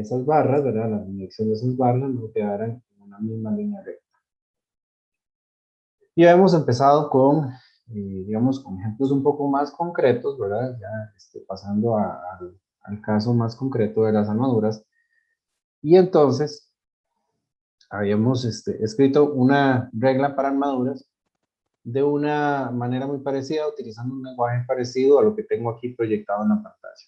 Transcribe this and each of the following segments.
esas barras, ¿verdad? La dirección de esas barras no quedaran en una misma línea recta. Y hemos empezado con, digamos, con ejemplos un poco más concretos, ¿verdad? Ya pasando al caso más concreto de las armaduras. Y entonces, habíamos escrito una regla para armaduras de una manera muy parecida, utilizando un lenguaje parecido a lo que tengo aquí proyectado en la pantalla.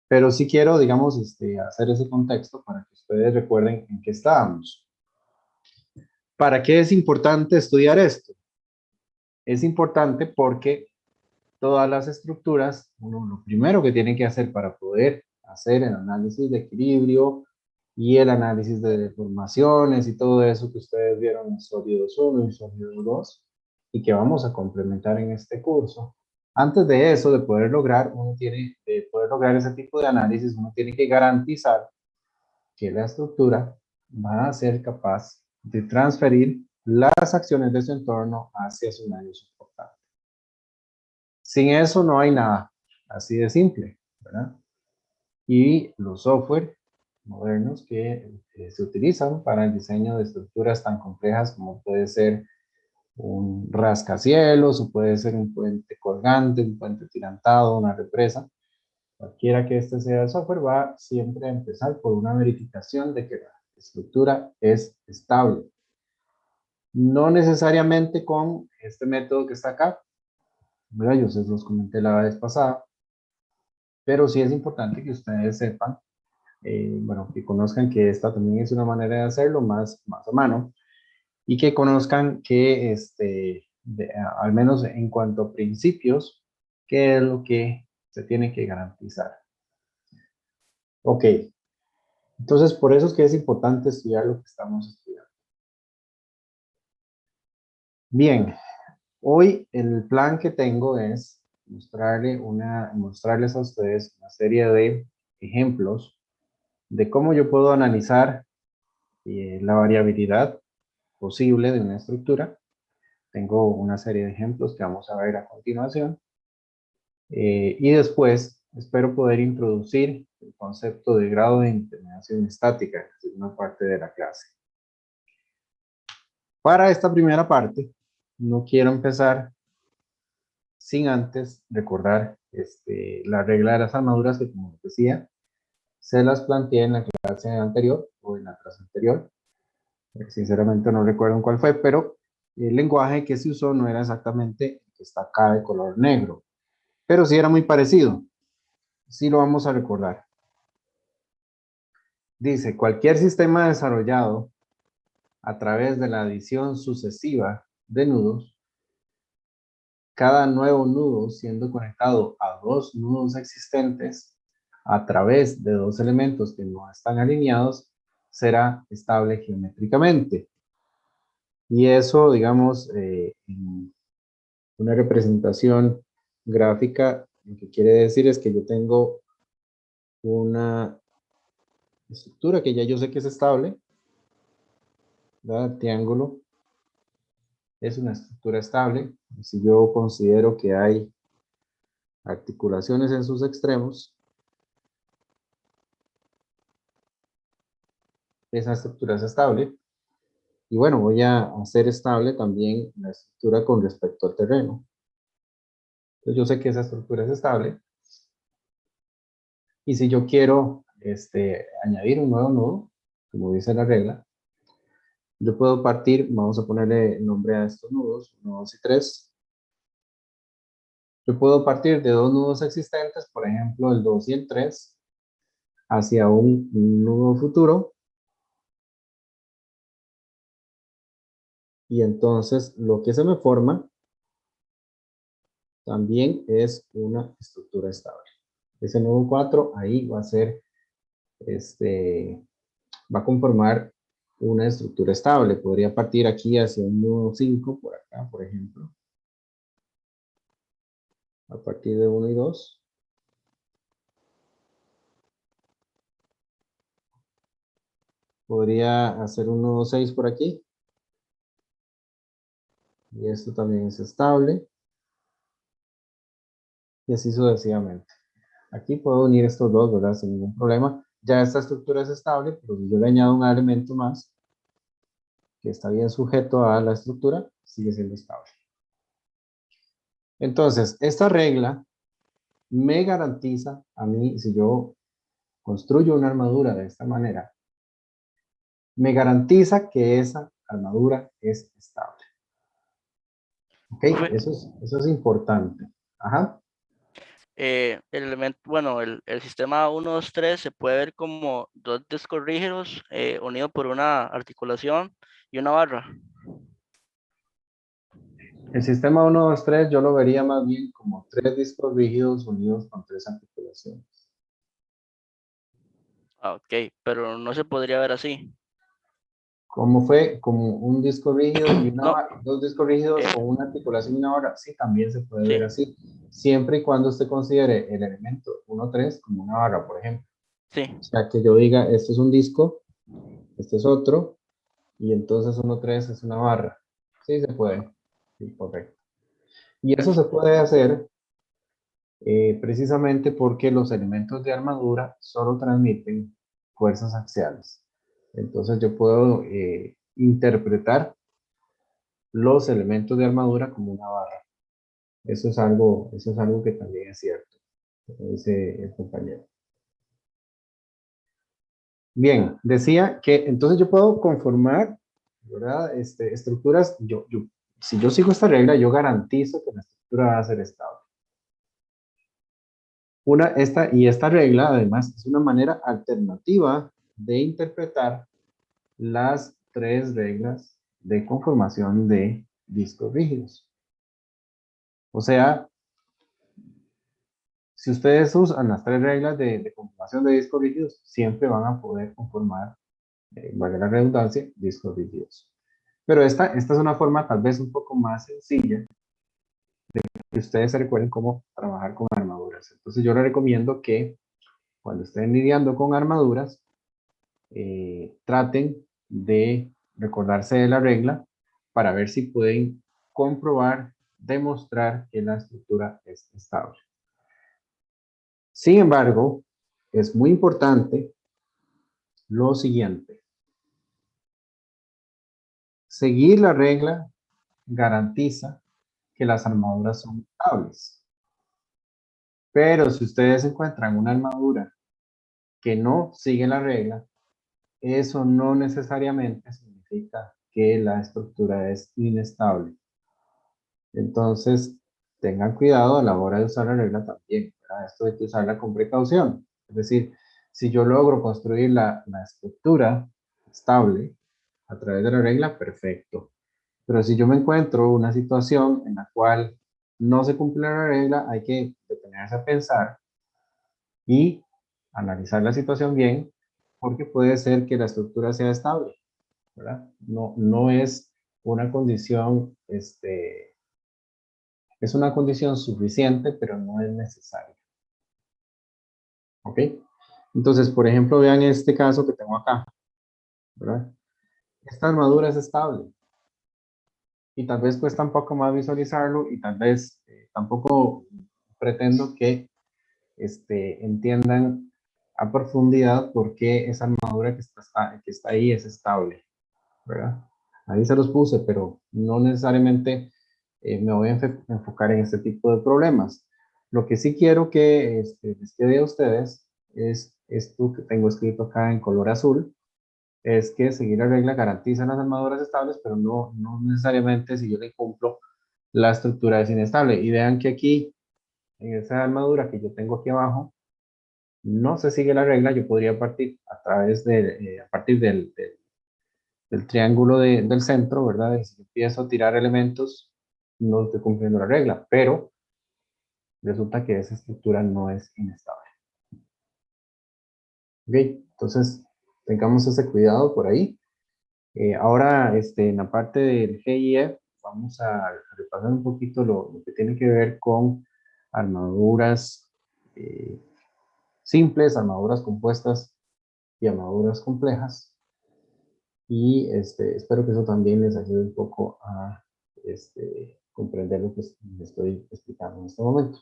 Pero sí quiero, digamos, hacer ese contexto para que ustedes recuerden en qué estábamos. ¿Para qué es importante estudiar esto? Es importante porque todas las estructuras, uno lo primero que tiene que hacer para poder hacer el análisis de equilibrio y el análisis de deformaciones y todo eso que ustedes vieron en sólidos 1 y sólidos 2 y que vamos a complementar en este curso. Antes de eso, de poder lograr ese tipo de análisis, uno tiene que garantizar que la estructura va a ser capaz de transferir las acciones de su entorno hacia su medio soportante. Sin eso no hay nada, así de simple, ¿verdad? Y los software modernos que se utilizan para el diseño de estructuras tan complejas como puede ser un rascacielos, o puede ser un puente colgante, un puente tirantado, una represa. Cualquiera que este sea el software va siempre a empezar por una verificación de que la estructura es estable. No necesariamente con este método que está acá, ¿verdad? Yo se los comenté la vez pasada, pero sí es importante que ustedes sepan, bueno, que conozcan que esta también es una manera de hacerlo más a mano, y que conozcan que, al menos en cuanto a principios, qué es lo que se tiene que garantizar. Ok, entonces por eso es que es importante estudiar lo que estamos estudiando. Bien, hoy el plan que tengo es mostrarles a ustedes una serie de ejemplos de cómo yo puedo analizar la variabilidad posible de una estructura. Tengo una serie de ejemplos que vamos a ver a continuación. Y después espero poder introducir el concepto de grado de intermediación estática en la segunda parte de la clase. Para esta primera parte, no quiero empezar sin antes recordar la regla de las armaduras que, como les decía, se las planteé en la clase anterior o en la clase anterior. Sinceramente no recuerdo cuál fue, pero el lenguaje que se usó no era exactamente el que está acá de color negro, pero sí era muy parecido. Sí lo vamos a recordar. Dice, cualquier sistema desarrollado a través de la adición sucesiva de nudos, cada nuevo nudo siendo conectado a dos nudos existentes a través de dos elementos que no están alineados, será estable geométricamente. Y eso, digamos, en una representación gráfica, lo que quiere decir es que yo tengo una estructura que ya yo sé que es estable, ¿verdad? Triángulo es una estructura estable. Si yo considero que hay articulaciones en sus extremos, esa estructura es estable. Y bueno, voy a hacer estable también la estructura con respecto al terreno. Entonces yo sé que esa estructura es estable. Y si yo quiero añadir un nuevo nudo, como dice la regla, yo puedo partir, vamos a ponerle nombre a estos nudos, 1, 2 y 3. Yo puedo partir de dos nudos existentes, por ejemplo, el 2 y el 3, hacia un nudo futuro. Y entonces lo que se me forma también es una estructura estable. Ese nudo 4 ahí va a ser, va a conformar una estructura estable. Podría partir aquí hacia un nudo 5 por acá, por ejemplo. A partir de 1 y 2. Podría hacer un nudo 6 por aquí. Y esto también es estable. Y así sucesivamente. Aquí puedo unir estos dos, ¿verdad? Sin ningún problema. ya esta estructura es estable, pero si yo le añado un elemento más, que está bien sujeto a la estructura, sigue siendo estable. Entonces, esta regla me garantiza a mí, si yo construyo una armadura de esta manera, me garantiza que esa armadura es estable. ¿Ok? Profe, Eso es importante. Ajá. el elemento, bueno, el sistema 1, 2, 3 se puede ver como dos discos rígidos unidos por una articulación y una barra. El sistema 1, 2, 3 yo lo vería más bien como tres discos rígidos unidos con tres articulaciones. Ah, ok, pero no se podría ver así. ¿Cómo fue? Como un disco rígido y No, dos discos rígidos eh, con una articulación y una barra. Sí, también se puede ver sí, así, siempre y cuando usted considere el elemento 1, 3 como una barra, por ejemplo. sí. O sea, que yo diga, este es un disco, este es otro, y entonces 1, 3 es una barra. Sí, se puede. Sí, correcto. Y eso se puede hacer precisamente porque los elementos de armadura solo transmiten fuerzas axiales. Entonces yo puedo interpretar los elementos de armadura como una barra. Eso es algo que también es cierto, dice el compañero. Bien, decía que entonces yo puedo conformar, ¿verdad? Estructuras, si yo sigo esta regla, yo garantizo que la estructura va a ser estable. Esta regla, además, es una manera alternativa de interpretar las tres reglas de conformación de discos rígidos. O sea, si ustedes usan las tres reglas de conformación de discos rígidos, siempre van a poder conformar, valga la redundancia, discos rígidos. Pero esta es una forma tal vez un poco más sencilla que ustedes se recuerden cómo trabajar con armaduras. Entonces yo les recomiendo que cuando estén lidiando con armaduras, traten de recordarse de la regla para ver si pueden comprobar, demostrar que la estructura es estable. Sin embargo, es muy importante lo siguiente. Seguir la regla garantiza que las armaduras son estables. Pero si ustedes encuentran una armadura que no sigue la regla, eso no necesariamente significa que la estructura es inestable. Entonces, tengan cuidado a la hora de usar la regla también, ¿verdad? Esto hay que usarla con precaución. Es decir, si yo logro construir la estructura estable a través de la regla, perfecto. Pero si yo me encuentro una situación en la cual no se cumple la regla, hay que detenerse a pensar y analizar la situación bien, porque puede ser que la estructura sea estable, ¿verdad? No es una condición, es una condición suficiente, pero no es necesaria. ¿Ok? Entonces, por ejemplo, vean este caso que tengo acá, ¿verdad? Esta armadura es estable y tal vez cuesta un poco más visualizarlo y tal vez tampoco pretendo que entiendan a profundidad por qué esa armadura que está ahí es estable, ¿verdad? Ahí se los puse, pero no necesariamente me voy a enfocar en este tipo de problemas. Lo que sí quiero que les quede a ustedes es esto que tengo escrito acá en color azul, es que seguir la regla garantiza las armaduras estables, pero no necesariamente si yo le cumplo, la estructura es inestable. Y vean que aquí, en esa armadura que yo tengo aquí abajo, no se sigue la regla, yo podría partir a partir del triángulo del centro, ¿verdad? Y si empiezo a tirar elementos, no estoy cumpliendo la regla, pero resulta que esa estructura no es inestable. Ok, entonces tengamos ese cuidado por ahí. Ahora, en la parte del G y F, vamos a repasar un poquito lo que tiene que ver con armaduras simples, armaduras compuestas y armaduras complejas. Y espero que eso también les ayude un poco a comprender lo que les estoy explicando en este momento.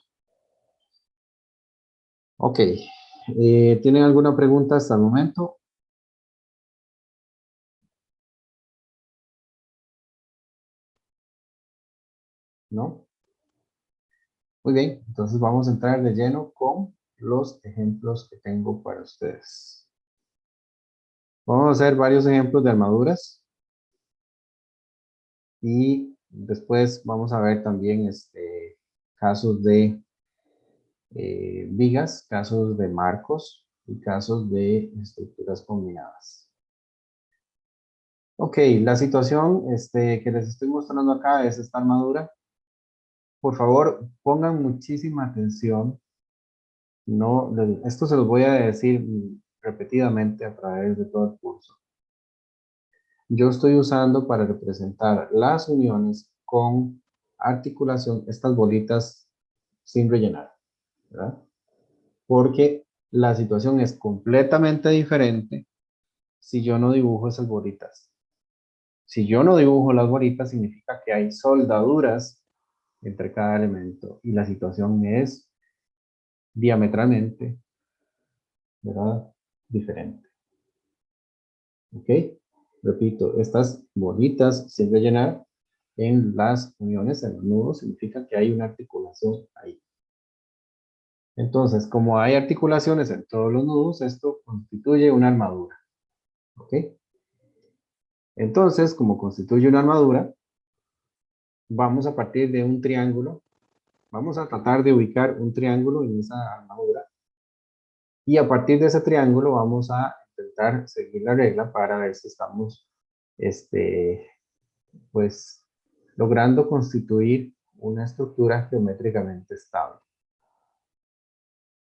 Ok, ¿Tienen alguna pregunta hasta el momento? ¿No? Muy bien, entonces vamos a entrar de lleno con los ejemplos que tengo para ustedes. Vamos a hacer varios ejemplos de armaduras y después vamos a ver también casos de vigas, casos de marcos y casos de estructuras combinadas. Ok, la situación que les estoy mostrando acá es esta armadura. Por favor, pongan muchísima atención. No, esto se los voy a decir repetidamente a través de todo el curso. Yo estoy usando para representar las uniones con articulación estas bolitas sin rellenar, ¿verdad? Porque la situación es completamente diferente si yo no dibujo esas bolitas. Si yo no dibujo las bolitas, significa que hay soldaduras entre cada elemento y la situación es diametralmente, ¿verdad? Diferente. ¿Ok? Repito, estas bolitas sin rellenar en las uniones, en los nudos, significa que hay una articulación ahí. Entonces, como hay articulaciones en todos los nudos, esto constituye una armadura. ¿Ok? Entonces, como constituye una armadura, vamos a partir de un triángulo. Vamos a tratar de ubicar un triángulo en esa armadura. Y a partir de ese triángulo vamos a intentar seguir la regla para ver si estamos, pues, logrando constituir una estructura geométricamente estable.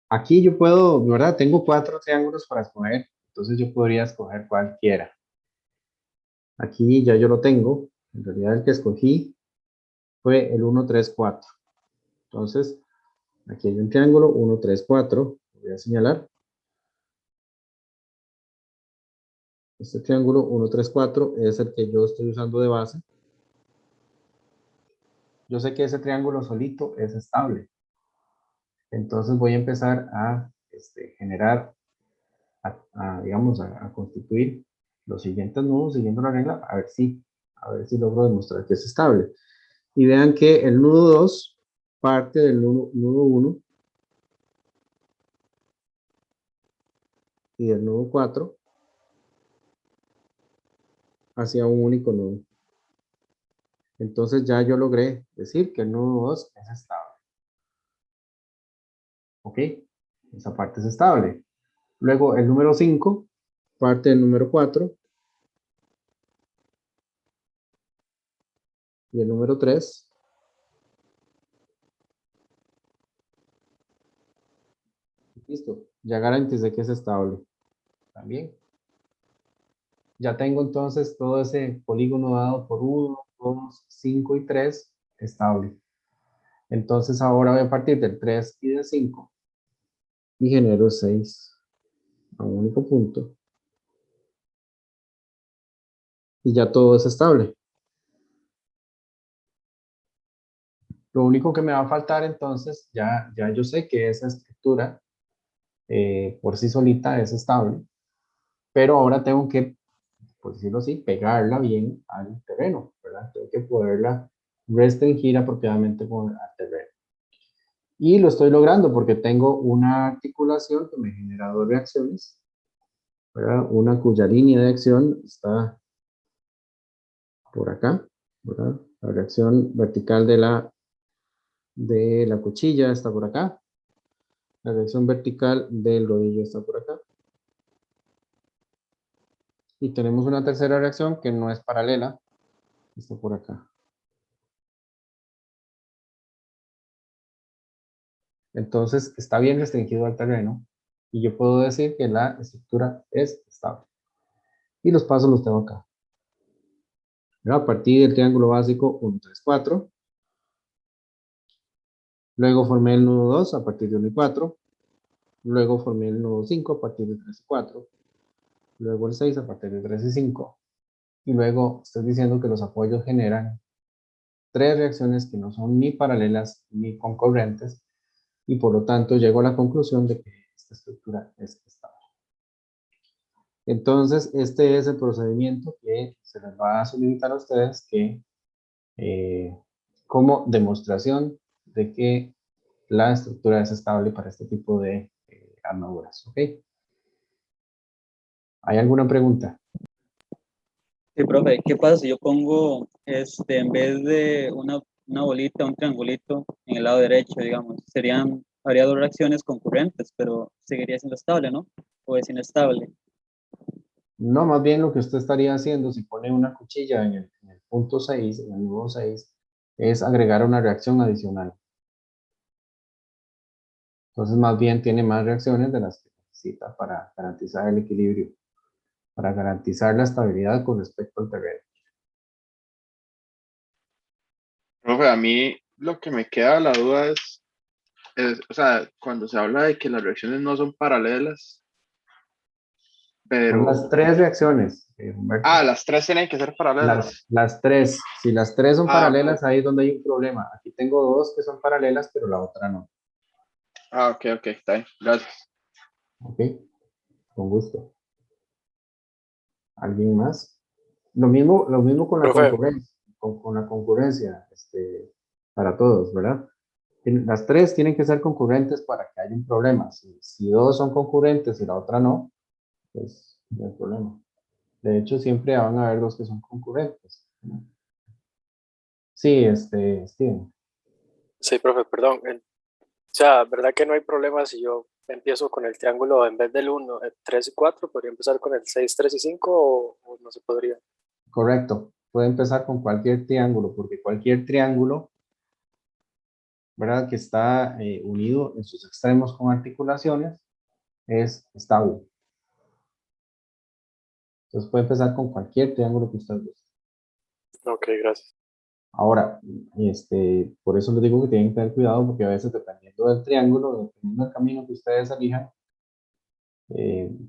Aquí yo puedo, ¿verdad? Tengo 4 triángulos para escoger, entonces yo podría escoger cualquiera. Aquí ya yo lo tengo, en realidad el que escogí fue el 1, 3, 4. Entonces, aquí hay un triángulo, 1, 3, 4, voy a señalar. Este triángulo 1, 3, 4 es el que yo estoy usando de base. Yo sé que ese triángulo solito es estable. Entonces voy a empezar a generar, digamos, a constituir los siguientes nudos siguiendo la regla, a ver si logro demostrar que es estable. Y vean que el nudo 2 parte del nudo 1 y del nudo 4 hacia un único nudo. Entonces ya yo logré decir que el nudo 2 es estable. ¿Ok? Esa parte es estable. Luego el número 5 parte del número 4 y el número 3. Listo, ya garanticé que es estable. También. Ya tengo entonces todo ese polígono dado por 1, 2, 5 y 3 estable. Entonces ahora voy a partir del 3 y del 5 y genero 6 a un único punto. Y ya todo es estable. Lo único que me va a faltar entonces, ya yo sé que esa estructura por sí solita es estable, pero ahora tengo que, por decirlo así, pegarla bien al terreno, ¿verdad? Tengo que poderla restringir apropiadamente al terreno. Y lo estoy logrando porque tengo una articulación que me genera dos reacciones, ¿verdad? Una cuya línea de acción está por acá, ¿verdad? La reacción vertical de la cuchilla está por acá. La reacción vertical del rodillo está por acá. Y tenemos una tercera reacción que no es paralela, está por acá. Entonces está bien restringido al terreno y yo puedo decir que la estructura es estable. Y los pasos los tengo acá. A partir del triángulo básico 1, 3, 4. Luego formé el nudo 2 a partir de 1 y 4. Luego formé el nudo 5 a partir de 3 y 4. Luego el 6 a partir de 3 y 5. Y luego estoy diciendo que los apoyos generan tres reacciones que no son ni paralelas ni concurrentes. Y por lo tanto llego a la conclusión de que esta estructura es estable. Entonces, este es el procedimiento que se les va a solicitar a ustedes que, como demostración de que la estructura es estable para este tipo de armaduras, ¿ok? ¿Hay alguna pregunta? Sí, profe, ¿qué pasa si yo pongo, en vez de una bolita, un triangulito en el lado derecho, digamos? Habría dos reacciones concurrentes, pero seguiría siendo estable, ¿no? ¿O es inestable? No, más bien lo que usted estaría haciendo si pone una cuchilla en el punto 6, en el nudo 6, es agregar una reacción adicional. Entonces, más bien tiene más reacciones de las que necesita para garantizar el equilibrio, para garantizar la estabilidad con respecto al terreno. Profe, a mí lo que me queda la duda o sea, cuando se habla de que las reacciones no son paralelas, Son las pero, tres reacciones, Humberto. las tres tienen que ser paralelas. Las tres. Si las tres son Ah, ok, paralelas, ahí es donde hay un problema. Aquí tengo dos que son paralelas, pero la otra no. ok, está bien, gracias. ¿Ok? Con gusto. ¿Alguien más? Lo mismo con la Profe, concurrencia, con la concurrencia, para todos, ¿verdad? Las tres tienen que ser concurrentes para que haya un problema. Si dos son concurrentes y la otra no, pues no hay problema. De hecho, siempre van a haber dos que son concurrentes, ¿no? Sí, Steven. sí, profe, perdón. O sea, ¿verdad que no hay problema si yo empiezo con el triángulo en vez del 1, 3 y 4? ¿Podría empezar con el 6, 3 y 5 o no se podría? Correcto. Puede empezar con cualquier triángulo, porque cualquier triángulo, ¿verdad? Que está unido en sus extremos con articulaciones, es estable. Entonces puede empezar con cualquier triángulo que usted guste. Ok, gracias. Ahora, por eso les digo que tienen que tener cuidado, porque a veces dependiendo del triángulo, dependiendo del camino que ustedes elijan,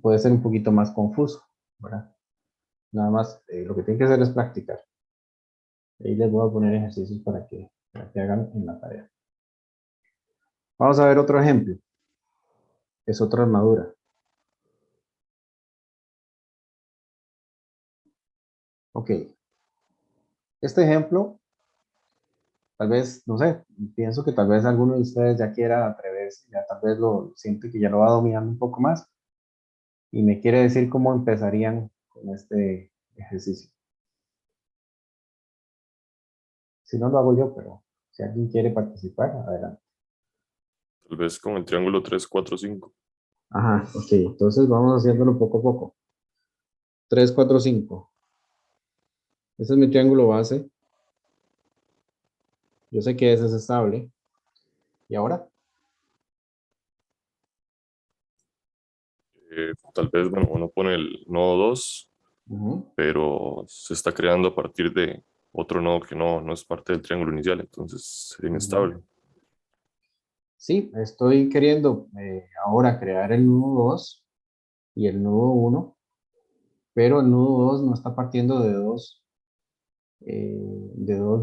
puede ser un poquito más confuso, ¿verdad? Nada más, lo que tienen que hacer es practicar. Ahí les voy a poner ejercicios para que hagan en la tarea. Vamos a ver otro ejemplo. Es otra armadura. Ok. Este ejemplo, tal vez, no sé, pienso que tal vez alguno de ustedes ya quiera atreverse, ya tal vez lo siente que ya lo va dominando un poco más y me quiere decir cómo empezarían con este ejercicio. Si no, lo hago yo, pero si alguien quiere participar, adelante. Tal vez con el triángulo 3, 4, 5. Ajá, ok, entonces vamos haciéndolo poco a poco. 3, 4, 5. Este es mi triángulo base. Yo sé que ese es estable. ¿Y ahora? Tal vez, bueno, uno pone el nodo 2, pero se está creando a partir de otro nodo que no es parte del triángulo inicial, entonces sería inestable. Sí, estoy queriendo ahora crear el nudo 2 y el nudo 1, pero el nudo 2 no está partiendo de dos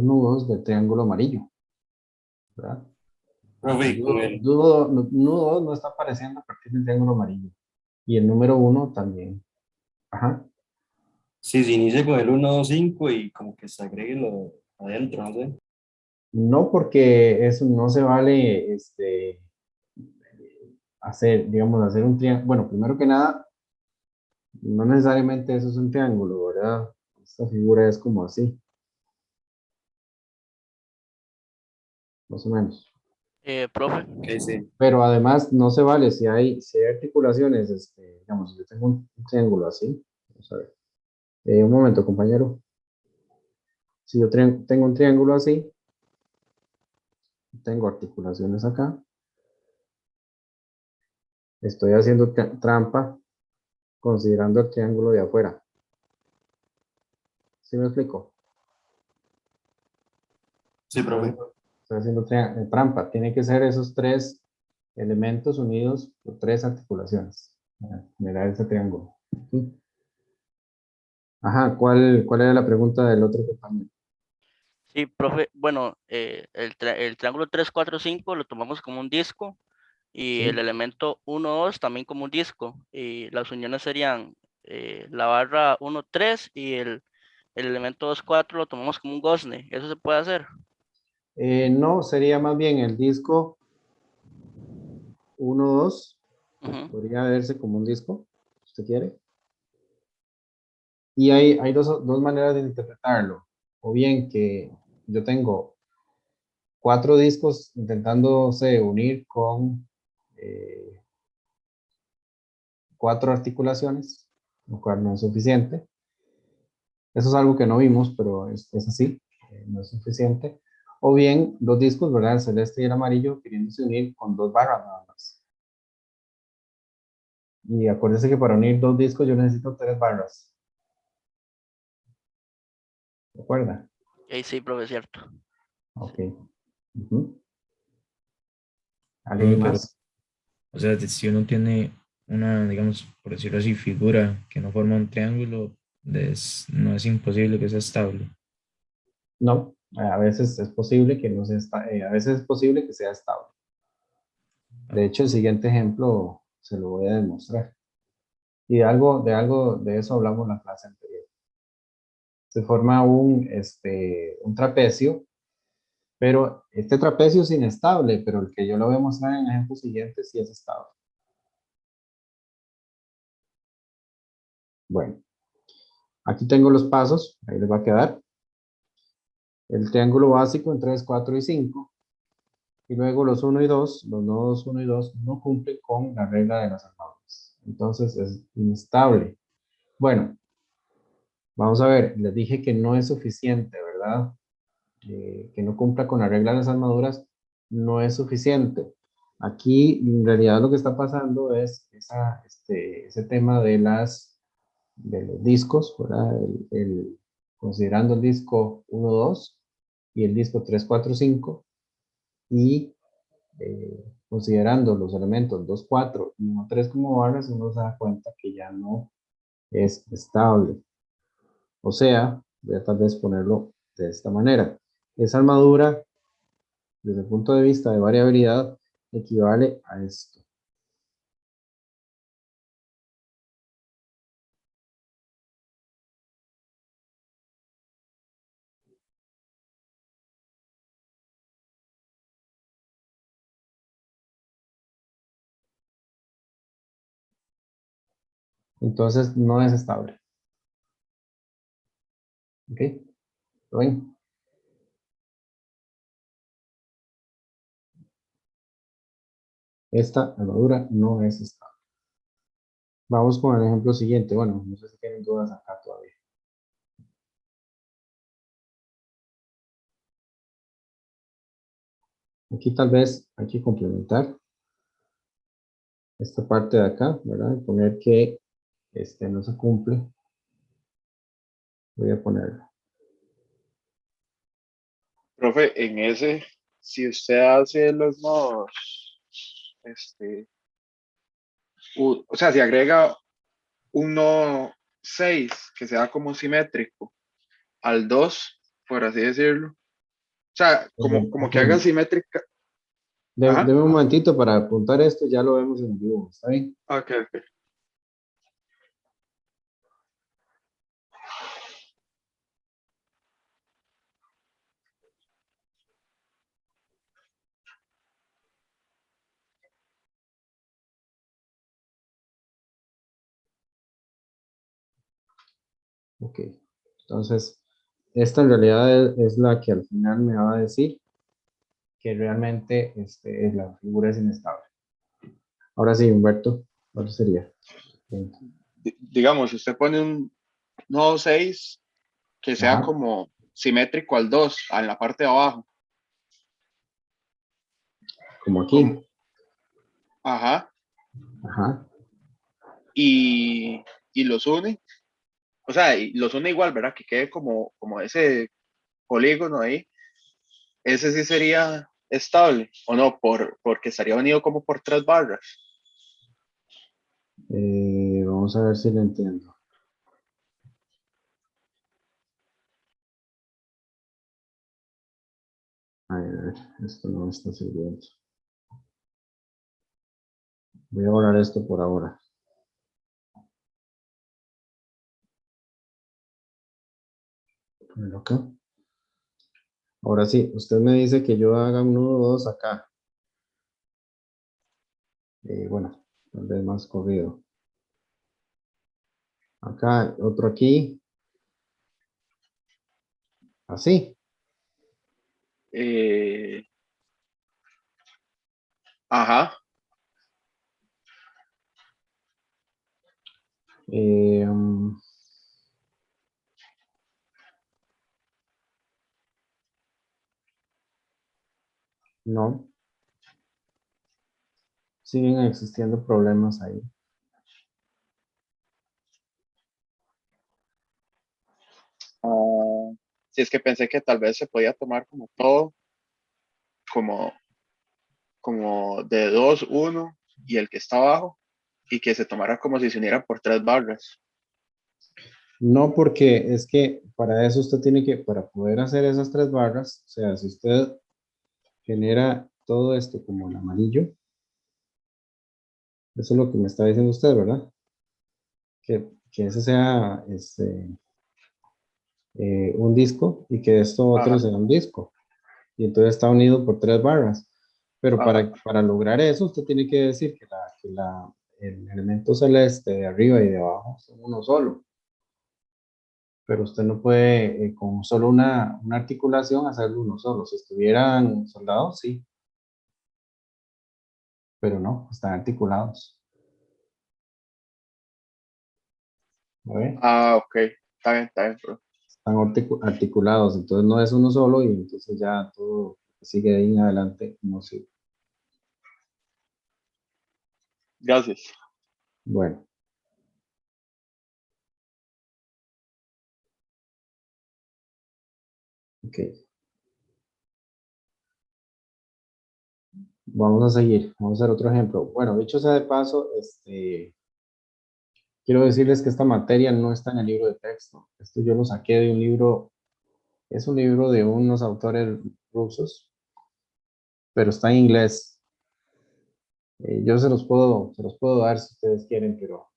nudos del triángulo amarillo, ¿verdad? El Profe, con el, nudo 2 no está apareciendo a partir del triángulo amarillo. Y el número 1 también. Ajá. si se inicia con el 1, 2, 5 y como que se agregue lo adentro, no sé. No, porque eso no se vale hacer un triángulo. Bueno, primero que nada, no necesariamente eso es un triángulo, ¿verdad? Esta figura es como así, más o menos. Profe, Ok, sí. Pero además no se vale si hay articulaciones, digamos, yo tengo un triángulo así. Vamos a ver. Un momento, compañero. Si yo tengo un triángulo así, tengo articulaciones acá. Estoy haciendo trampa considerando el triángulo de afuera. ¿Sí me explico? Sí, profe. Estoy haciendo trampa. Tiene que ser esos tres elementos unidos por tres articulaciones para generar ese triángulo. ¿Sí? Ajá, ¿cuál era la pregunta del otro compañero? sí, profe, bueno, el triángulo 3, 4, 5 lo tomamos como un disco y Sí. el elemento 1, 2 también como un disco. Y las uniones serían la barra 1, 3 y el elemento 2, 4 lo tomamos como un gozne. ¿Eso se puede hacer? No, sería más bien el disco 1, 2. Ujú. Podría verse como un disco, si usted quiere. Y hay dos maneras de interpretarlo. O bien que yo tengo 4 discos intentándose unir con 4 articulaciones, lo cual no es suficiente. Eso es algo que no vimos, pero es así, no es suficiente. O bien 2 discos, ¿verdad? El celeste y el amarillo queriéndose unir con 2 barras nada más. Y acuérdense que para unir 2 discos yo necesito 3 barras. ¿De acuerdo? Sí, profe, cierto. Ok. Ujú. Profe, ¿Alguien pero, más? o sea, si uno tiene una, digamos, por decirlo así, figura que no forma un triángulo, no es imposible que sea estable. No, a veces es posible que no sea a veces es posible que sea estable. De hecho, el siguiente ejemplo se lo voy a demostrar. Y de eso hablamos en la clase anterior. Se forma un trapecio, pero este trapecio es inestable, pero el que yo lo voy a mostrar en el ejemplo siguiente sí es estable. Bueno, aquí tengo los pasos, ahí les va a quedar. El triángulo básico en 3, 4 y 5. Y luego los 1 y 2, los nodos 1 y 2 no cumplen con la regla de las armaduras. Entonces es inestable. Bueno, vamos a ver, les dije que no es suficiente, ¿verdad? Que no cumpla con la regla de las armaduras no es suficiente. Aquí en realidad lo que está pasando es ese tema de los discos, ¿verdad? Considerando el disco 1, 2 y el disco 3, 4, 5 y considerando los elementos 2, 4 y 1, 3 como barras, uno se da cuenta que ya no es estable. O sea, voy a tal vez ponerlo de esta manera. Esa armadura, desde el punto de vista de variabilidad, equivale a esto. Entonces, no es estable. ¿Ok? ¿Lo ven? Esta armadura no es estable. Vamos con el ejemplo siguiente. Bueno, no sé si tienen dudas acá todavía. Aquí tal vez hay que complementar esta parte de acá, ¿verdad? Y poner que no se cumple. Voy a ponerlo. Profe, en ese, si usted hace los nodos, o sea, si agrega un nodo 6 que sea como simétrico al 2 por así decirlo, o sea, como Ok. que haga simétrica. Ajá, Deme un momentito para apuntar esto, ya lo vemos en vivo, ¿está bien? ok, ok. Ok. Entonces, esta en realidad es la que al final me va a decir que realmente la figura es inestable. Ahora sí, Humberto, ¿cuál sería? Digamos, usted pone un nodo 6 que sea Ajá, como simétrico al 2 en la parte de abajo. como aquí. Como, ajá, Ajá. y los une, o sea, y los une igual, ¿verdad? Que quede como ese polígono ahí. Ese sí sería estable, o no, porque estaría unido como por 3 barras. Vamos a ver si lo entiendo. A ver, esto no me está sirviendo. Voy a borrar esto por ahora. Ponerlo acá. Ahora sí, usted me dice que yo haga un nudo 2 acá. Bueno, tal vez más corrido. Acá, otro aquí. Así. Ajá. Eh, um, no. Siguen existiendo problemas ahí. Si es que pensé que tal vez se podía tomar como todo, como, como de 2 1 y el que está abajo, y que se tomara como si se uniera por 3 barras. No, porque es que para eso usted tiene que, para poder hacer esas 3 barras, o sea, si usted genera todo esto como en amarillo, eso es lo que me está diciendo usted, ¿verdad? Que ese sea un disco y que esto otro Ajá, sea un disco. Y entonces está unido por 3 barras. Pero ajá. para lograr eso, usted tiene que decir que el elemento celeste de arriba y de abajo son uno solo. Pero usted no puede con solo una articulación hacerlo uno solo. Si estuvieran soldados, sí, pero no, están articulados. ¿Ve? Ok. Está bien, bro. Están articulados, entonces no es uno solo y entonces ya todo que sigue de ahí en adelante no sirve. Gracias. Bueno, ok. Vamos a seguir, vamos a hacer otro ejemplo. Bueno, dicho sea de paso, quiero decirles que esta materia no está en el libro de texto. Esto yo lo saqué de un libro, es un libro de unos autores rusos, pero está en inglés. Yo se los puedo dar si ustedes quieren, pero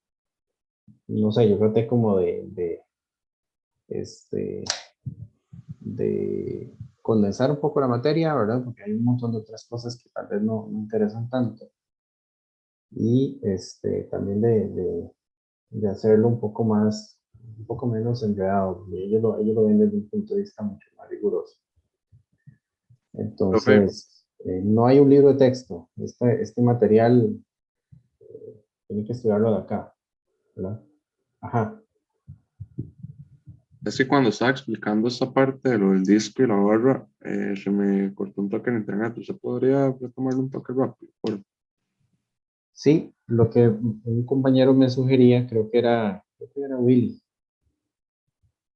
no sé, yo traté como este, de condensar un poco la materia, ¿verdad? Porque hay un montón de otras cosas que tal vez no interesan tanto. Y también de hacerlo un poco más, un poco menos enredado. Ellos lo ven desde un punto de vista mucho más riguroso. Profe, Entonces, no hay un libro de texto. Este material tiene que estudiarlo de acá, ¿verdad? Ajá. Es que cuando estaba explicando esta parte de lo del disco y la barra, se me cortó un toque en internet. ¿Usted podría retomarlo un toque rápido? Sí, lo que un compañero me sugería, creo que era Willy,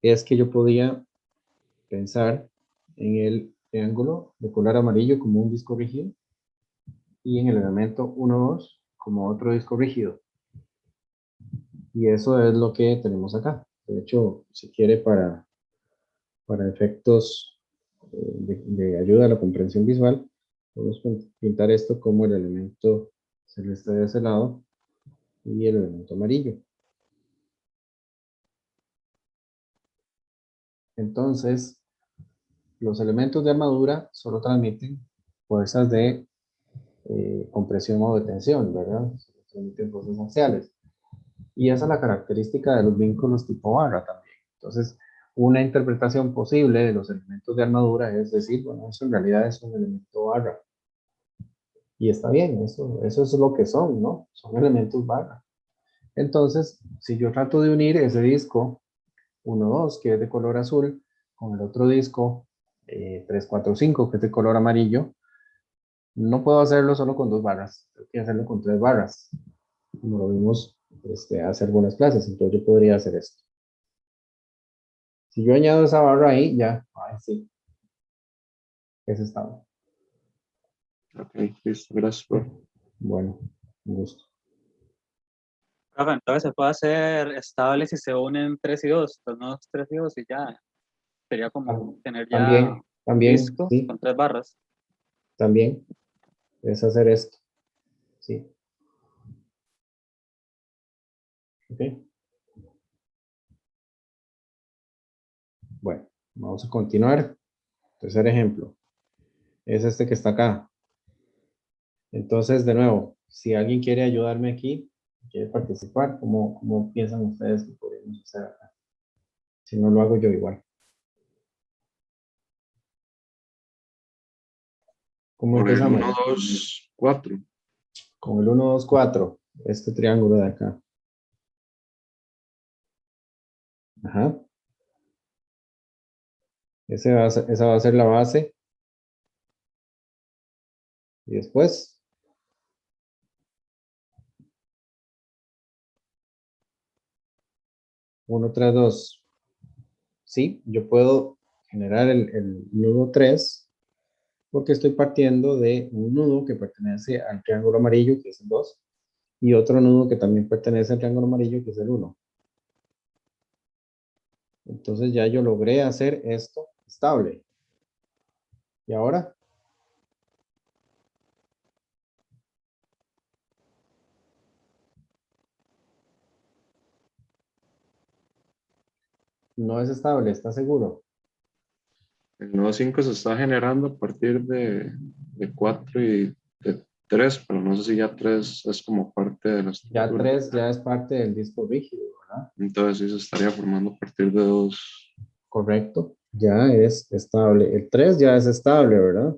es que yo podía pensar en el triángulo de color amarillo como un disco rígido y en el elemento 1, 2 como otro disco rígido. Y eso es lo que tenemos acá. De hecho, si quiere para efectos de ayuda a la comprensión visual, podemos pintar esto como el elemento celeste de ese lado y el elemento amarillo. Entonces, los elementos de armadura solo transmiten fuerzas de compresión o de tensión, ¿verdad? Solo transmiten fuerzas axiales. Y esa es la característica de los vínculos tipo barra también. Entonces, una interpretación posible de los elementos de armadura es decir, bueno, eso en realidad es un elemento barra. Y está bien, eso es lo que son, ¿no? Son elementos barra. Entonces, si yo trato de unir ese disco 1, 2, que es de color azul, con el otro disco 3, 4, 5, que es de color amarillo, no puedo hacerlo solo con 2 barras, tengo que hacerlo con 3 barras, como lo vimos hace algunas clases, entonces yo podría hacer esto. Si yo añado esa barra ahí, ya, ahí sí, es estable. Ok, listo, gracias, profe. Bueno, un gusto. Profe, entonces se puede hacer estable si se unen 3 y 2, los nodos 3 y 2 y ya. Sería como tener ya un También, disco sí, con 3 barras. también es hacer esto, sí. ¿Ok? Bueno, vamos a continuar. Tercer ejemplo. Es este que está acá. Entonces, de nuevo, si alguien quiere ayudarme aquí, quiere participar, ¿cómo piensan ustedes que podemos hacer acá? Si no lo hago yo igual. ¿Cómo Por el empezamos? 1, 2, 4. Con el 1, 2, 4. Este triángulo de acá. Ajá. Esa va a ser la base. Y después, 1, 3, 2. Sí, yo puedo generar el nudo 3 porque estoy partiendo de un nudo que pertenece al triángulo amarillo, que es el 2, y otro nudo que también pertenece al triángulo amarillo, que es el 1. Entonces ya yo logré hacer esto estable. ¿Y ahora? No es estable, ¿está seguro? El nodo 5 se está generando a partir de 4 y de 3, pero no sé si ya 3 es como parte de la Ya estructura. 3 ya es parte del disco rígido, ¿verdad? Entonces sí se estaría formando a partir de 2. Correcto, ya es estable. El 3 ya es estable, ¿verdad?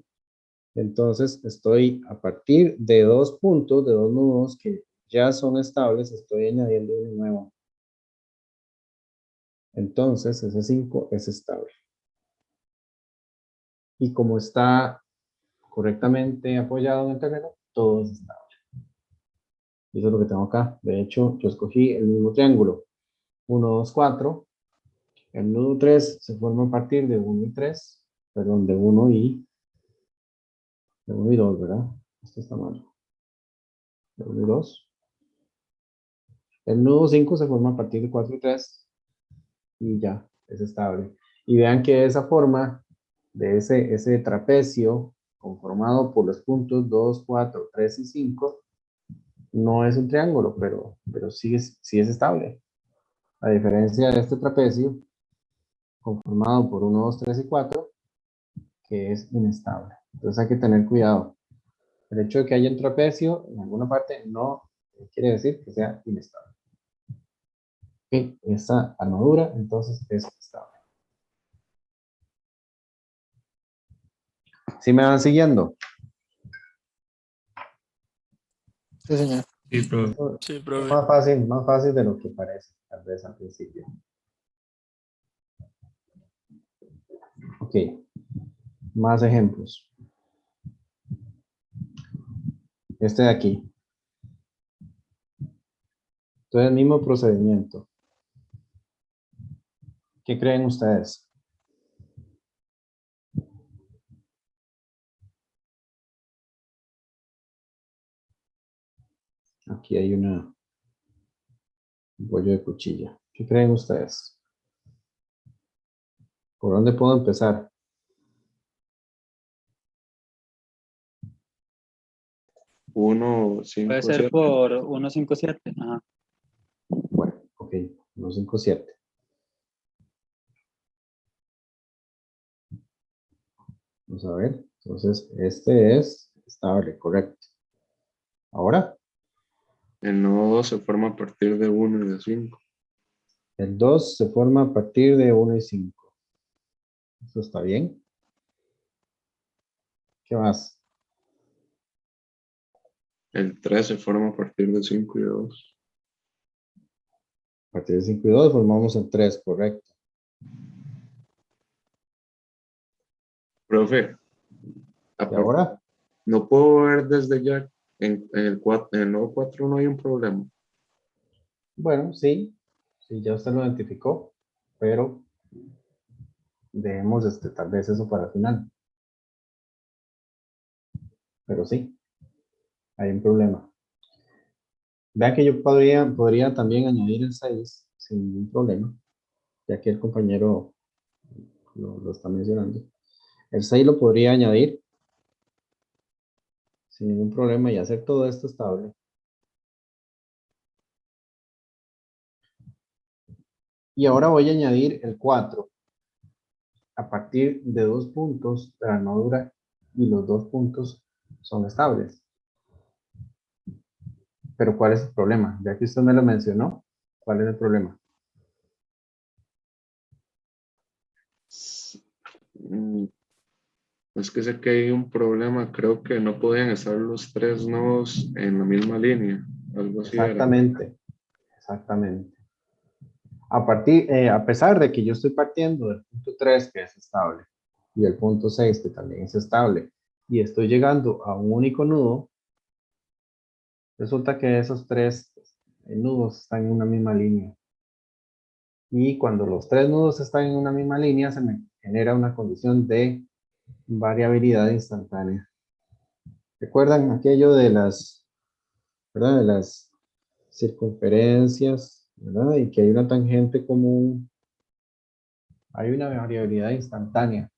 Entonces estoy a partir de 2 puntos, de 2 nudos que ya son estables, estoy añadiendo uno nuevo. Entonces ese 5 es estable. Y como está correctamente apoyado en el terreno, todo es estable. Y eso es lo que tengo acá. De hecho, yo escogí el mismo triángulo. 1, 2, 4. El nudo 3 se forma a partir de 1 y 3. Perdón, de 1 y 2, ¿verdad? Esto está mal. De 1 y 2. El nudo 5 se forma a partir de 4 y 3. Y ya, es estable. Y vean que de esa forma, de ese trapecio conformado por los puntos 2, 4, 3 y 5, no es un triángulo, pero sí es estable. A diferencia de este trapecio, conformado por 1, 2, 3 y 4, que es inestable. Entonces hay que tener cuidado. El hecho de que haya un trapecio en alguna parte no quiere decir que sea inestable. Ok, esta armadura entonces es estable. ¿Sí me van siguiendo? Sí, señor. Sí, profe. Esto Sí, es profe. más fácil de lo que parece, tal vez al principio. Ok, más ejemplos. Este de aquí. Entonces, el mismo procedimiento. ¿Qué creen ustedes? Aquí hay un bollo de cuchilla. ¿Qué creen ustedes? ¿Por dónde puedo empezar? 1, 5, Puede ser 7. por 157. Ajá. Bueno, ok, 1, 5, 7. Vamos a ver. Entonces, este es estable, correcto. Ahora, El nodo 2 se forma a partir de 1 y de 5. el 2 se forma a partir de 1 y 5. ¿Eso está bien? ¿Qué más? El 3 se forma a partir de 5 y de 2. A partir de 5 y 2 formamos el 3, correcto. Profe, ¿Y ahora? no puedo ver desde ya en el nodo 4 no hay un problema. Bueno, sí, ya usted lo identificó, pero dejemos tal vez eso para el final. Pero sí, hay un problema. Vea que yo podría también añadir el 6 sin ningún problema, ya que el compañero lo está mencionando. El 6 lo podría añadir sin ningún problema y hacer todo esto estable. Y ahora voy a añadir el 4 a partir de 2 puntos de la nodura y los 2 puntos son estables. Pero ¿cuál es el problema? Ya que usted me lo mencionó, ¿cuál es el problema? Mm, Es que sé que hay un problema, creo que no podían estar los tres nodos en la misma línea, algo así era. Exactamente, exactamente. A pesar de que yo estoy partiendo del punto 3 que es estable y el punto 6 que también es estable y estoy llegando a un único nudo, resulta que esos tres nudos están en una misma línea. Y cuando los tres nudos están en una misma línea, se me genera una condición de variabilidad instantánea. ¿Recuerdan aquello de las, ¿verdad? De las circunferencias, ¿verdad? Y que hay una tangente común, hay una variabilidad instantánea.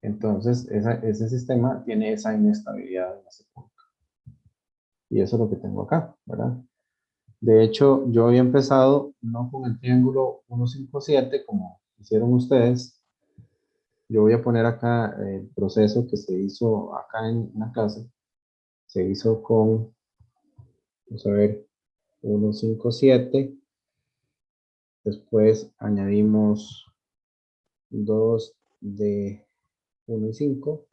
Entonces, ese sistema tiene esa inestabilidad en ese punto. Y eso es lo que tengo acá, ¿verdad? De hecho, yo había empezado no con el triángulo 157 como hicieron ustedes. Yo voy a poner acá el proceso que se hizo acá en la clase. Se hizo con, vamos a ver, 157. Después añadimos 2 de 1 y 5.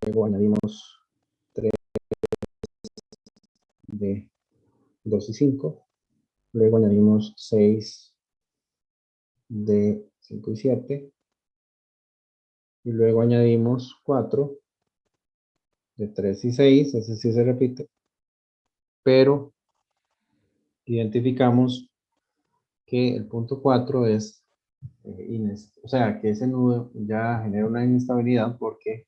Luego añadimos 3 de 2 y 5. Luego añadimos 6 de 5 y 7. Y luego añadimos 4 de 3 y 6. Ese sí se repite. Pero identificamos que el punto 4 es, o sea, que ese nudo ya genera una inestabilidad porque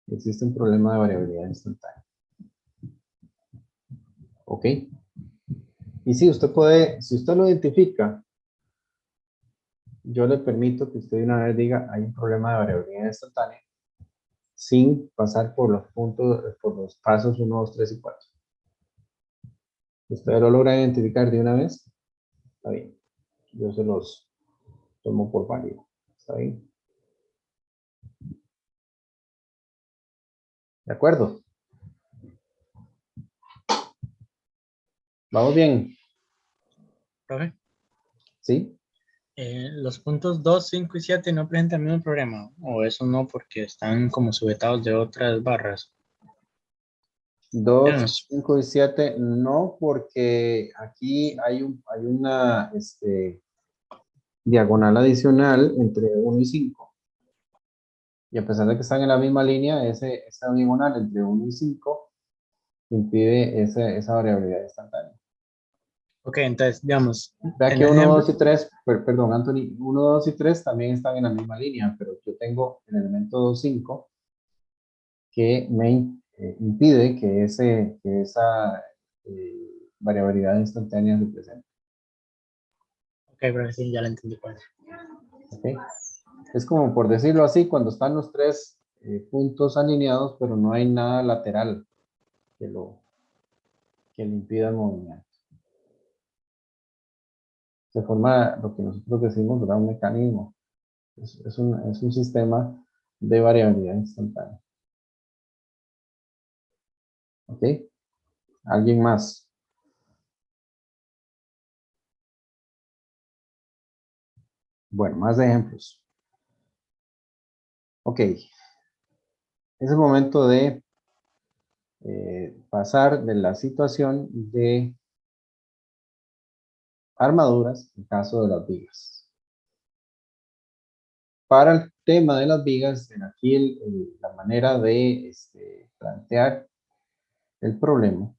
existe un problema de variabilidad instantánea. ¿Ok? Y si usted puede, si usted lo identifica, yo le permito que usted de una vez diga, hay un problema de variabilidad instantánea, sin pasar por los puntos, por los pasos 1, 2, 3 y 4. ¿Usted lo logra identificar de una vez? Está bien. Yo se los tomo por válido. ¿Está bien? ¿De acuerdo? ¿Vamos bien? Profe, ¿Sí? los puntos 2, 5 y 7 no presentan el mismo problema, o eso no, porque están como sujetados de otras barras. 2, Digamos, 5 y 7, no, porque aquí hay una diagonal adicional entre 1 y 5. Y a pesar de que están en la misma línea, esa diagonal entre 1 y 5 impide esa variabilidad instantánea. ok, entonces, digamos, Vea en que el 1, ejemplo, 2 y 3, perdón, Anthony, 1, 2 y 3 también están en la misma línea, pero yo tengo el elemento 2, 5 que me impide que esa variabilidad instantánea se presente. ok, profe, sí, ya lo entendí cuál es. ¿Okay? Es como por decirlo así, cuando están los tres puntos alineados, pero no hay nada lateral que le impida el movimiento. Se forma lo que nosotros decimos, ¿verdad? Un mecanismo. Es un sistema de variabilidad instantánea. ¿Ok? ¿Alguien más? Bueno, más ejemplos. Ok. Es el momento de pasar de la situación de armaduras en caso de las vigas. Para el tema de las vigas, aquí la manera de plantear el problema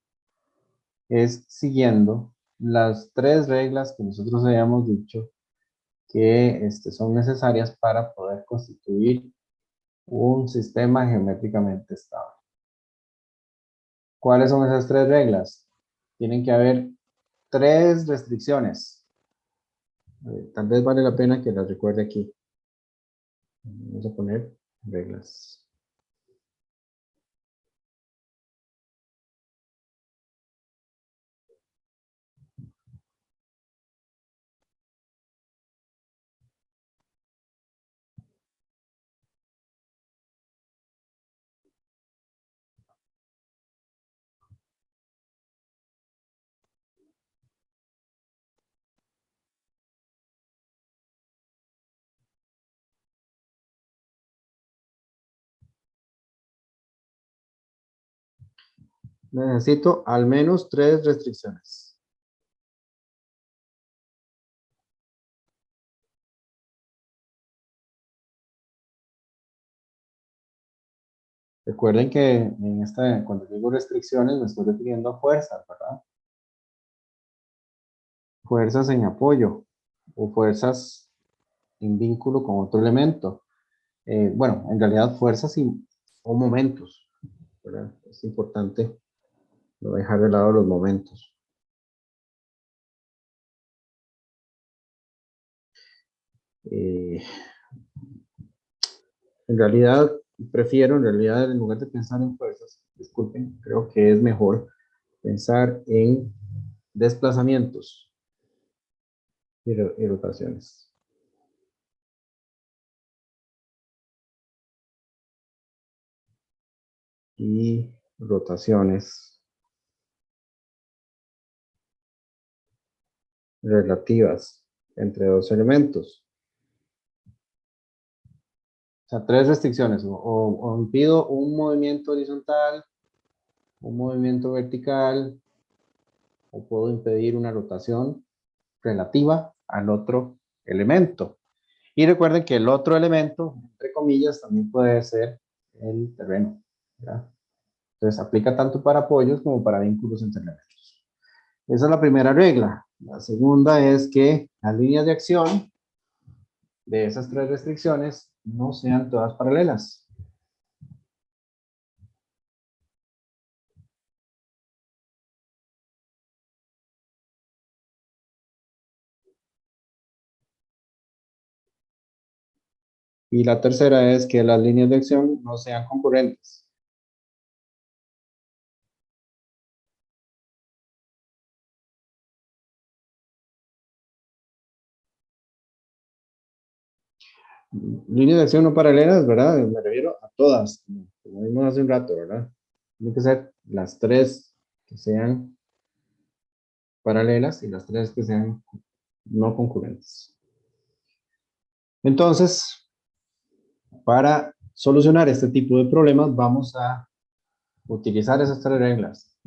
es siguiendo las 3 reglas que nosotros habíamos dicho que son necesarias para poder constituir un sistema geométricamente estable. ¿Cuáles son esas 3 reglas? Tienen que haber 3 restricciones. Tal vez vale la pena que las recuerde aquí. Vamos a poner reglas. Necesito al menos 3 restricciones. Recuerden que en cuando digo restricciones me estoy refiriendo a fuerzas, ¿verdad? Fuerzas en apoyo o fuerzas en vínculo con otro elemento. Bueno, en realidad fuerzas o momentos, ¿verdad? Es importante no dejar de lado los momentos. En realidad, en lugar de pensar en fuerzas, disculpen, creo que es mejor pensar en desplazamientos y rotaciones. Y rotaciones relativas entre dos elementos. O sea, 3 restricciones. O impido un movimiento horizontal, un movimiento vertical, o puedo impedir una rotación relativa al otro elemento. Y recuerden que el otro elemento, entre comillas, también puede ser el terreno, ¿verdad? Entonces, aplica tanto para apoyos como para vínculos entre elementos. Esa es la primera regla. La segunda es que las líneas de acción de esas 3 restricciones no sean todas paralelas. Y la tercera es que las líneas de acción no sean concurrentes. Líneas de acción no paralelas, ¿verdad? Me refiero a todas, como vimos hace un rato, ¿verdad? Tienen que ser las 3 que sean paralelas y las 3 que sean no concurrentes. Entonces, para solucionar este tipo de problemas, vamos a utilizar esas 3 reglas.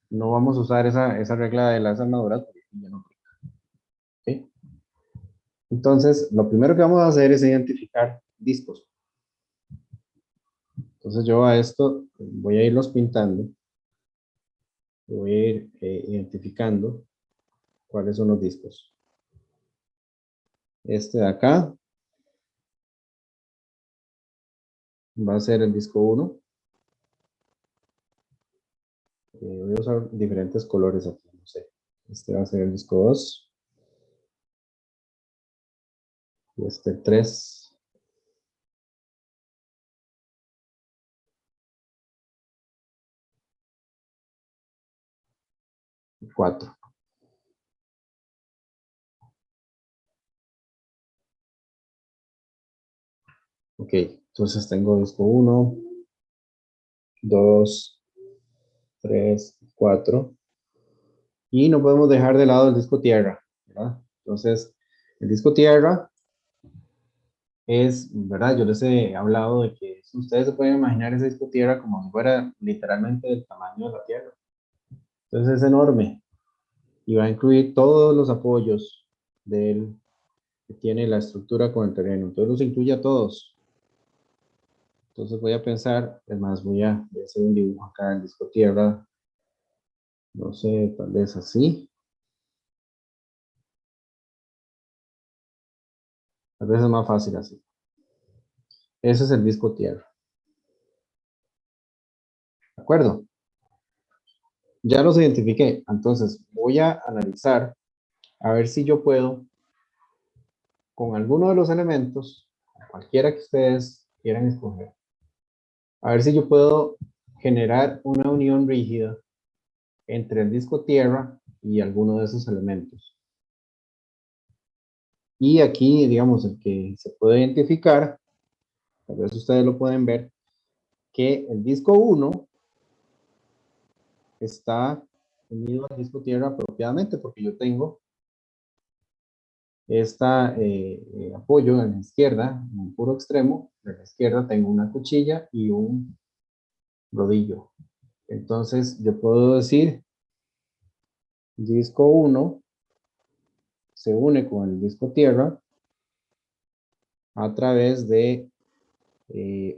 No vamos a usar esa regla de las armaduras porque ya no aplica. ¿Okay? Entonces, lo primero que vamos a hacer es identificar discos. Entonces, yo a esto voy a irlos pintando. Voy a ir identificando cuáles son los discos. Este de acá va a ser el disco 1. Voy a usar diferentes colores aquí, no sé. Este va a ser el disco 2. Y este 3. 4. Ok, entonces tengo disco 1, 2, 3, 4. Y no podemos dejar de lado el disco tierra, ¿verdad? Entonces, el disco tierra es, ¿verdad? Yo les he hablado de que ustedes se pueden imaginar ese disco tierra como si fuera literalmente del tamaño de la Tierra. Entonces es enorme y va a incluir todos los apoyos que tiene la estructura con el terreno. Entonces los incluye a todos. Entonces voy a pensar, es más, voy a hacer un dibujo acá en disco tierra. No sé, tal vez así. Tal vez es más fácil así. Ese es el disco tierra. ¿De acuerdo? Ya los identifiqué. Entonces voy a analizar a ver si yo puedo, con alguno de los elementos, cualquiera que ustedes quieran escoger, a ver si yo puedo generar una unión rígida entre el disco tierra y alguno de esos elementos. Y aquí, digamos, el que se puede identificar, tal vez ustedes lo pueden ver, que el disco 1 está unido al disco tierra apropiadamente, porque yo tengo apoyo en la izquierda, en un puro extremo. En la izquierda tengo una cuchilla y un rodillo. Entonces yo puedo decir disco 1 se une con el disco tierra a través de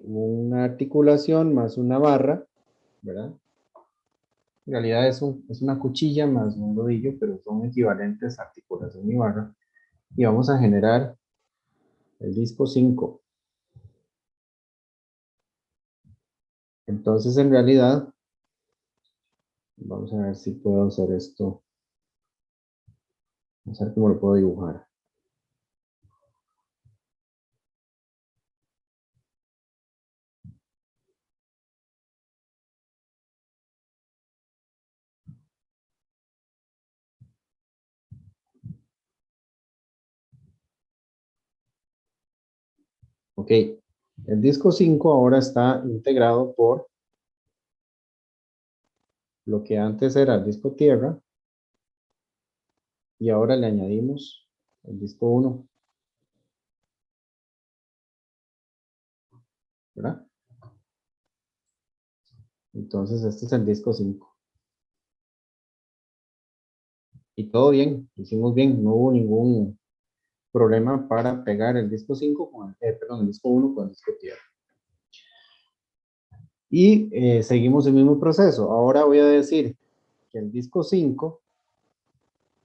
una articulación más una barra, ¿verdad? En realidad es una cuchilla más un rodillo, pero son equivalentes a articulación y barra. Y vamos a generar el disco 5. Entonces, en realidad, vamos a ver si puedo hacer esto. Vamos a ver cómo lo puedo dibujar. Ok, el disco 5 ahora está integrado por lo que antes era el disco tierra y ahora le añadimos el disco 1, ¿verdad? Entonces este es el disco 5. Y todo bien, lo hicimos bien, no hubo ningún problema para pegar el disco 5 con el disco 1 con el disco tierra. Y seguimos el mismo proceso. Ahora voy a decir que el disco 5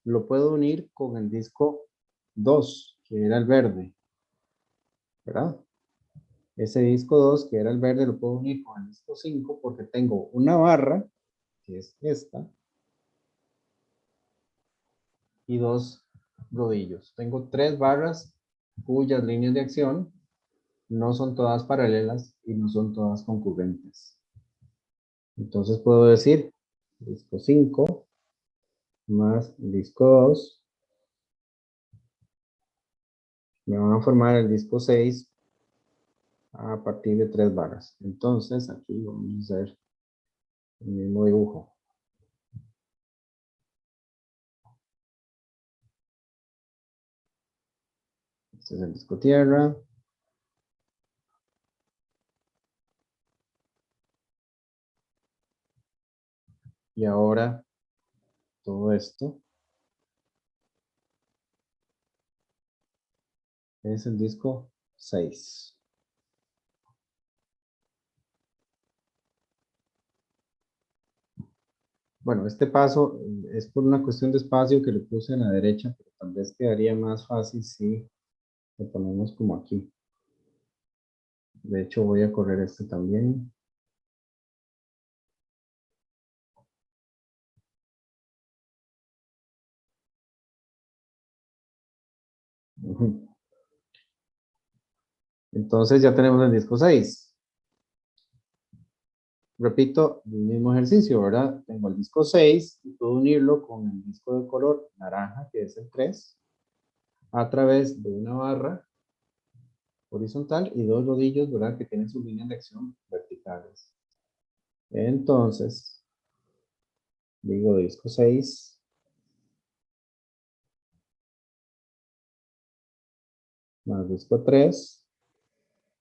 lo puedo unir con el disco 2, que era el verde, ¿verdad? Ese disco 2, que era el verde, lo puedo unir con el disco 5 porque tengo una barra, que es esta, y 2 rodillos. Tengo 3 barras cuyas líneas de acción no son todas paralelas y no son todas concurrentes. Entonces puedo decir disco 5 más disco 2 me van a formar el disco 6 a partir de 3 barras. Entonces aquí vamos a hacer el mismo dibujo. Este es el disco tierra. Y ahora todo esto es el disco 6. Bueno, este paso es por una cuestión de espacio que le puse a la derecha, pero tal vez quedaría más fácil si lo ponemos como aquí. De hecho, voy a correr este también. Ujú. Entonces ya tenemos el disco 6. Repito el mismo ejercicio, ¿verdad? Tengo el disco 6 y puedo unirlo con el disco de color naranja, que es el 3, a través de una barra horizontal y 2 rodillos, ¿verdad? Que tienen sus líneas de acción verticales. Entonces, digo disco 6 más disco 3,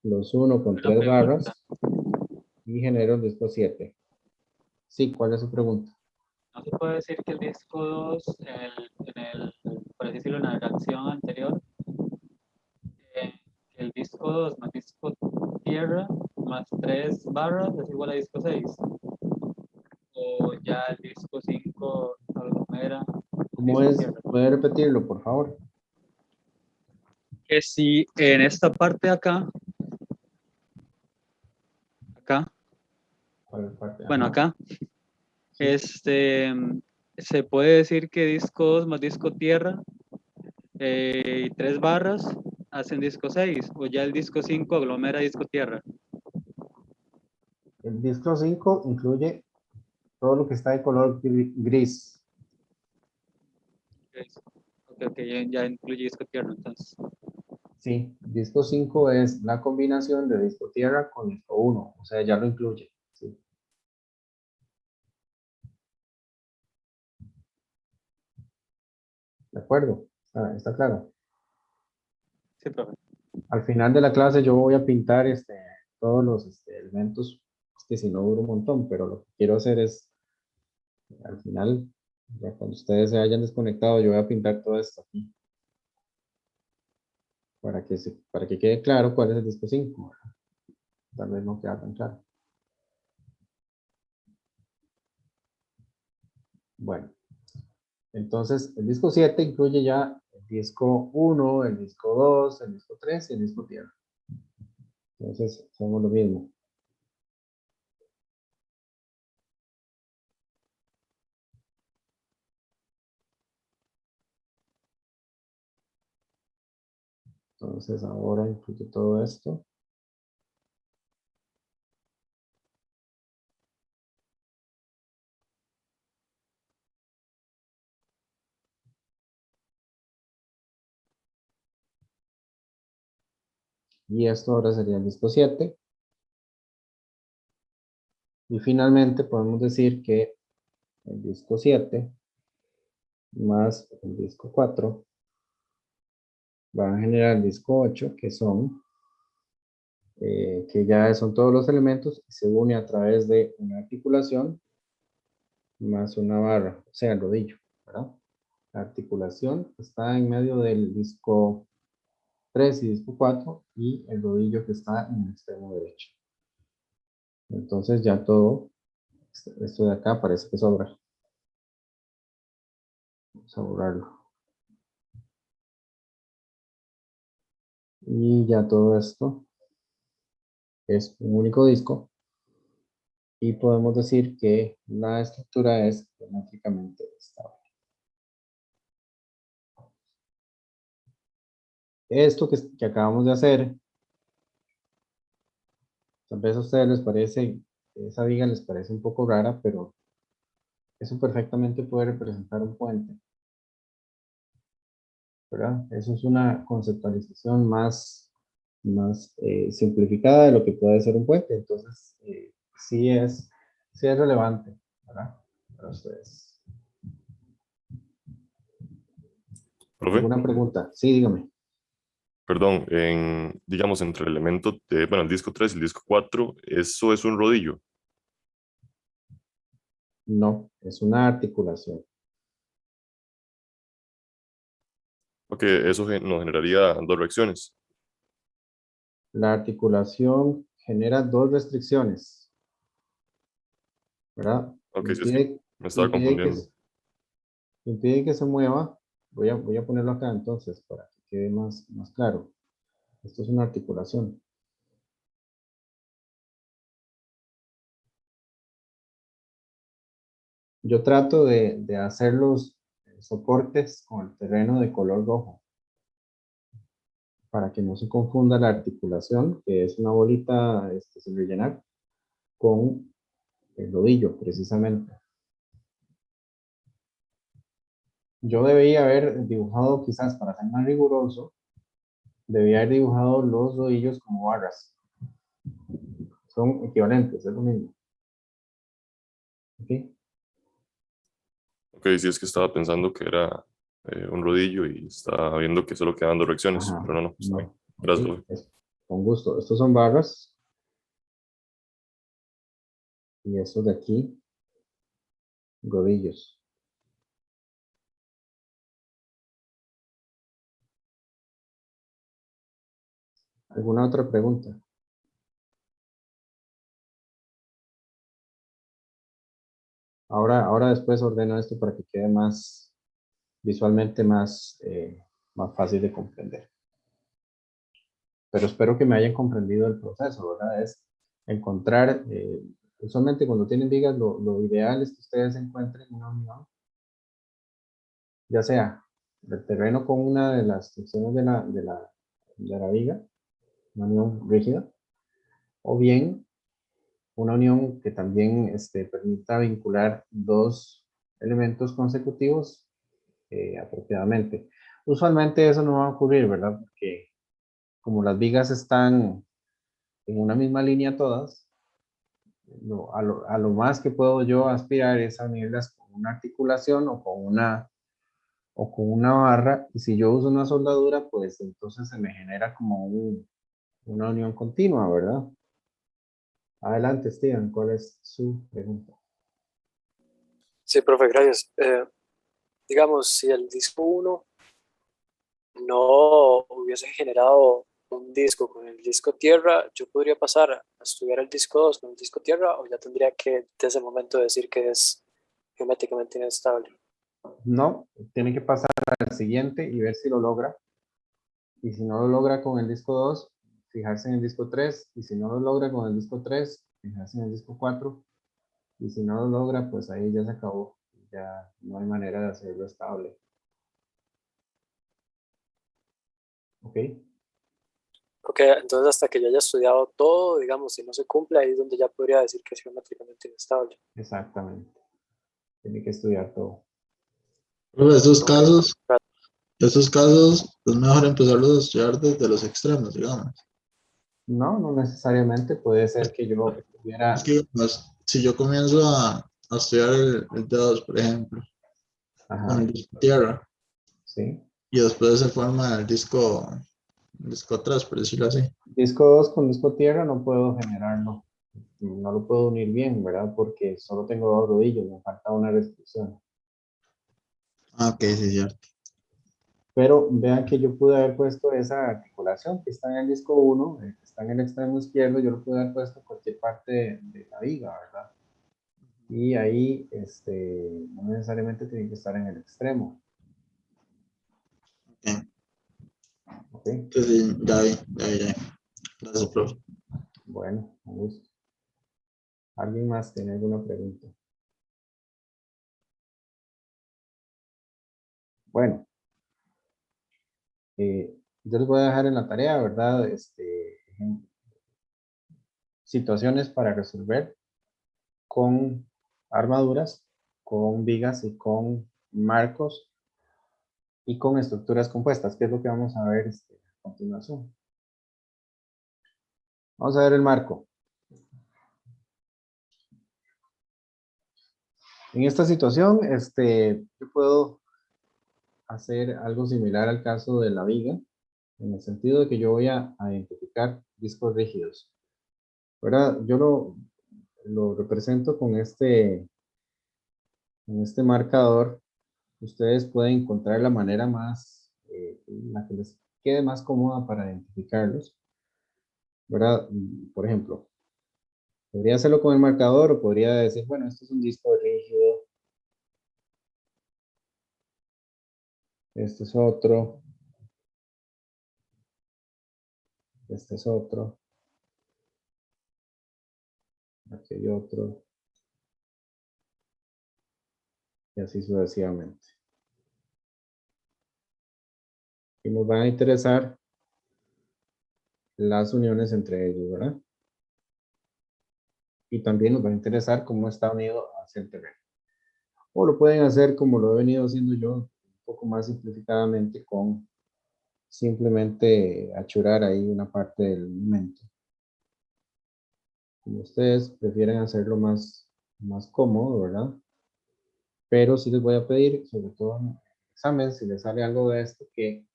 los uno con 3 barras y genero el disco 7. Sí, ¿cuál es su pregunta? ¿No se puede decir que el disco 2, por así decirlo, en la reacción anterior, el disco 2 más disco tierra más 3 barras es igual a disco 6? ¿O ya el disco 5 aglomera ¿Cómo disco es? tierra? ¿Puede repetirlo, por favor? Que si en esta parte de acá, ¿Cuál parte? bueno, Ajá. acá, se puede decir que disco 2 más disco tierra y 3 barras hacen disco 6, o ya el disco 5 aglomera disco tierra. El disco 5 incluye todo lo que está de color gris. Ok, ya incluye disco tierra entonces. Sí, disco 5 es la combinación de disco tierra con disco 1, o sea, ya lo incluye. Sí. ¿De acuerdo? ¿Está claro? Sí, profe. Al final de la clase yo voy a pintar todos los elementos que si no dura un montón, pero lo que quiero hacer es, al final, ya cuando ustedes se hayan desconectado, yo voy a pintar todo esto aquí. Para que quede claro cuál es el disco 5. ¿Verdad? Tal vez no queda tan claro. Bueno, entonces el disco 7 incluye ya el disco 1, el disco 2, el disco 3 y el disco tierra. Entonces, hacemos lo mismo. Entonces, ahora incluye todo esto. Y esto ahora sería el disco 7. Y finalmente podemos decir que el disco 7 más el disco 4 van a generar el disco 8, que son, que ya son todos los elementos y se une a través de una articulación más una barra, o sea, el rodillo, ¿verdad? La articulación está en medio del disco 3 y disco 4 y el rodillo que está en el extremo derecho. Entonces ya todo, esto de acá parece que sobra. Vamos a borrarlo. Y ya todo esto es un único disco. Y podemos decir que la estructura es geométricamente estable. Esto que acabamos de hacer, tal vez a ustedes les parece, esa viga les parece un poco rara, pero eso perfectamente puede representar un puente, ¿verdad? Eso es una conceptualización más simplificada de lo que puede ser un puente. Entonces, sí es relevante, ¿verdad? Para ustedes. Profe, ¿Alguna pregunta? Sí, dígame. perdón, digamos, entre el elemento de, bueno, el disco 3 y el disco 4, eso es un rodillo. No, es una articulación. Porque eso nos generaría dos reacciones. La articulación genera dos restricciones, ¿verdad? Ok, sí, es que Impide, me estaba impide que, confundiendo. impide que se mueva. Voy a ponerlo acá entonces para que quede más claro. Esto es una articulación. Yo trato de hacer los soportes con el terreno de color rojo para que no se confunda la articulación, que es una bolita sin rellenar, con el rodillo, precisamente. Yo debía haber dibujado, quizás para ser más riguroso, debía haber dibujado los rodillos como barras. Son equivalentes, es lo mismo. ¿Ok? Ok, sí, es que estaba pensando que era un rodillo y estaba viendo que solo quedaban dos reacciones, Ajá, pero no, está bien. no. Ok, Gracias, profe. con gusto. Estos son barras. Y estos de aquí, rodillos. ¿Alguna otra pregunta? Ahora después ordeno esto para que quede visualmente más fácil de comprender. Pero espero que me hayan comprendido el proceso, ¿verdad? Es encontrar, usualmente cuando tienen vigas, lo ideal es que ustedes encuentren una unión, ya sea del terreno con una de las secciones de la viga, una unión rígida, o bien una unión que también permita vincular dos elementos consecutivos apropiadamente. Usualmente eso no va a ocurrir, ¿verdad? Porque como las vigas están en una misma línea todas, a lo más que puedo yo aspirar es a unirlas con una articulación o con una barra, y si yo uso una soldadura, pues entonces se me genera como una unión continua, ¿verdad? Adelante, Steven, ¿cuál es su pregunta? Sí, profe, gracias. Digamos, si el disco 1 no hubiese generado un disco con el disco tierra, yo podría pasar a estudiar el disco 2 con el disco tierra, o ya tendría que desde ese momento decir que es geométricamente inestable. No, tiene que pasar al siguiente y ver si lo logra. Y si no lo logra con el disco 2, fijarse en el disco 3. Y si no lo logra con el disco 3, fijarse en el disco 4. Y si no lo logra, pues ahí ya se acabó. Ya no hay manera de hacerlo estable. ¿Ok? Ok, entonces hasta que yo haya estudiado todo, digamos, si no se cumple, ahí es donde ya podría decir que es geométricamente inestable. Exactamente. Tiene que estudiar todo. Pero Ok, estos casos es mejor empezarlos a estudiar desde los extremos, digamos. No, no necesariamente. Puede ser que yo Es tuviera... que digamos, si yo comienzo a estudiar el D2, por ejemplo, con Ajá, el disco tierra, sí. y después se forma el disco 3, por decirlo así. Disco 2 con disco tierra no puedo generarlo. No lo puedo unir bien, ¿verdad? Porque solo tengo dos rodillos, me falta una restricción. Ah, ok, sí, es cierto. Pero vean que yo pude haber puesto esa articulación que está en el disco 1, que está en el extremo izquierdo, yo lo pude haber puesto en cualquier parte de la viga, ¿verdad? Y ahí no necesariamente tiene que estar en el extremo. Ok. ¿Ok? Entonces, sí, ya vi. Gracias, profe. Bueno, un gusto. ¿Alguien más tiene alguna pregunta? Bueno, yo les voy a dejar en la tarea, ¿verdad? Situaciones para resolver con armaduras, con vigas y con marcos y con estructuras compuestas, que es lo que vamos a ver a continuación. Vamos a ver el marco. En esta situación, yo puedo hacer algo similar al caso de la viga, en el sentido de que yo voy a identificar discos rígidos. ¿Verdad? Yo lo represento con este marcador. Ustedes pueden encontrar la manera más, la que les quede más cómoda para identificarlos. ¿Verdad? Por ejemplo, podría hacerlo con el marcador o podría decir, bueno, esto es un disco rígido, este es otro, este es otro, aquí hay otro, y así sucesivamente. Y nos van a interesar las uniones entre ellos, ¿verdad? Y también nos va a interesar cómo está unido hacia el terreno. O lo pueden hacer como lo he venido haciendo yo, un poco más simplificadamente con simplemente achurar ahí una parte del elemento. Como ustedes prefieren hacerlo más cómodo, ¿verdad? Pero sí les voy a pedir, sobre todo en el examen, si les sale algo de esto, que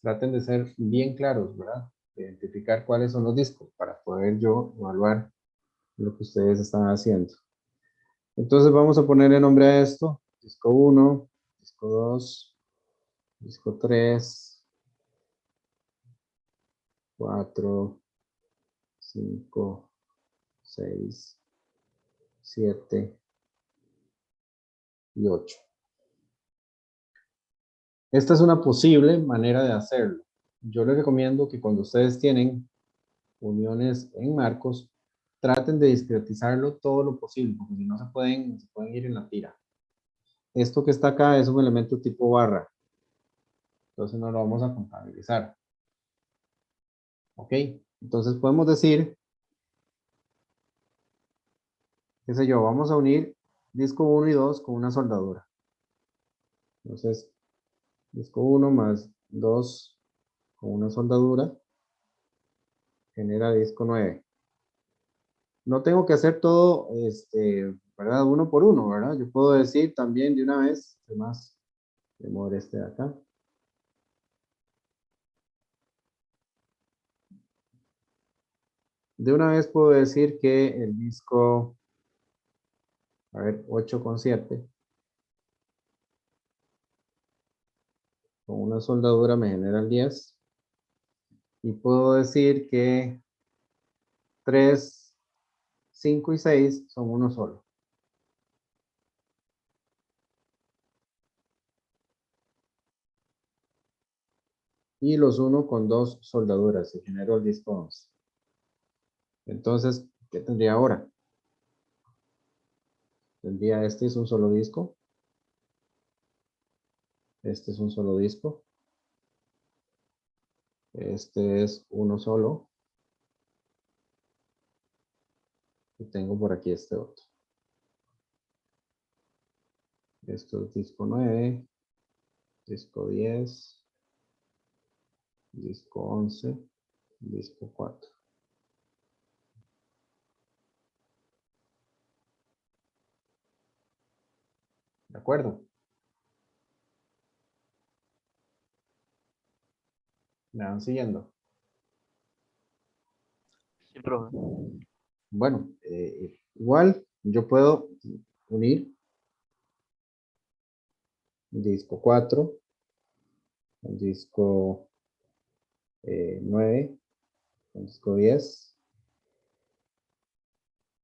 traten de ser bien claros, ¿verdad? De identificar cuáles son los discos para poder yo evaluar lo que ustedes están haciendo. Entonces vamos a ponerle nombre a esto. Disco 1, disco 2, disco 3, 4, 5, 6, 7 y 8. Esta es una posible manera de hacerlo. Yo les recomiendo que cuando ustedes tienen uniones en marcos, traten de discretizarlo todo lo posible, porque si no se pueden ir en la tira. Esto que está acá es un elemento tipo barra, entonces no lo vamos a contabilizar. ¿Ok? Entonces podemos decir, qué sé yo, vamos a unir disco 1 y 2 con una soldadura. Entonces, disco 1 más 2 con una soldadura genera disco 9. No tengo que hacer todo, ¿verdad? Uno por uno, ¿verdad? Yo puedo decir también de una vez, además, de mover este de acá. De una vez puedo decir que el disco, a ver, 8,7, con una soldadura me genera el 10. Y puedo decir que 3, 5 y 6 son uno solo. Y los uno con 2 soldaduras y genero el disco 11. Entonces, ¿qué tendría ahora? Tendría este es un solo disco. Este es un solo disco. Este es uno solo. Y tengo por aquí este otro. Esto es disco 9, disco 10, disco 11, disco 4. ¿De acuerdo? ¿Me van siguiendo? Sí, profe. Bueno, igual yo puedo unir disco 4, el disco 9, el disco 10,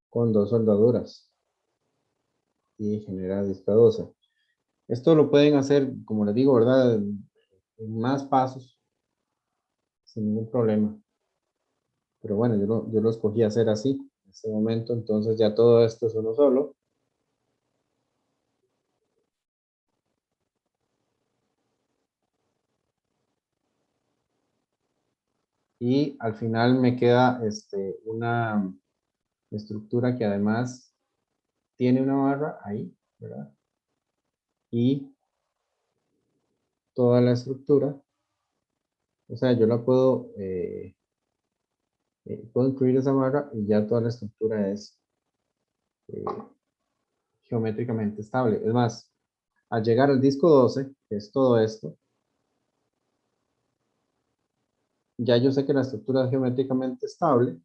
con 2 soldaduras y generar disco 12. Esto lo pueden hacer, como les digo, ¿verdad? En más pasos, sin ningún problema. Pero bueno, yo lo escogí hacer así, en este momento, entonces ya todo esto es uno solo. Y al final me queda una estructura que además tiene una barra ahí, ¿verdad? Y toda la estructura, o sea, yo la puedo, puedo incluir esa barra y ya toda la estructura es eh, geométricamente estable. Es más, al llegar al disco 12, que es todo esto, ya yo sé que la estructura es geométricamente estable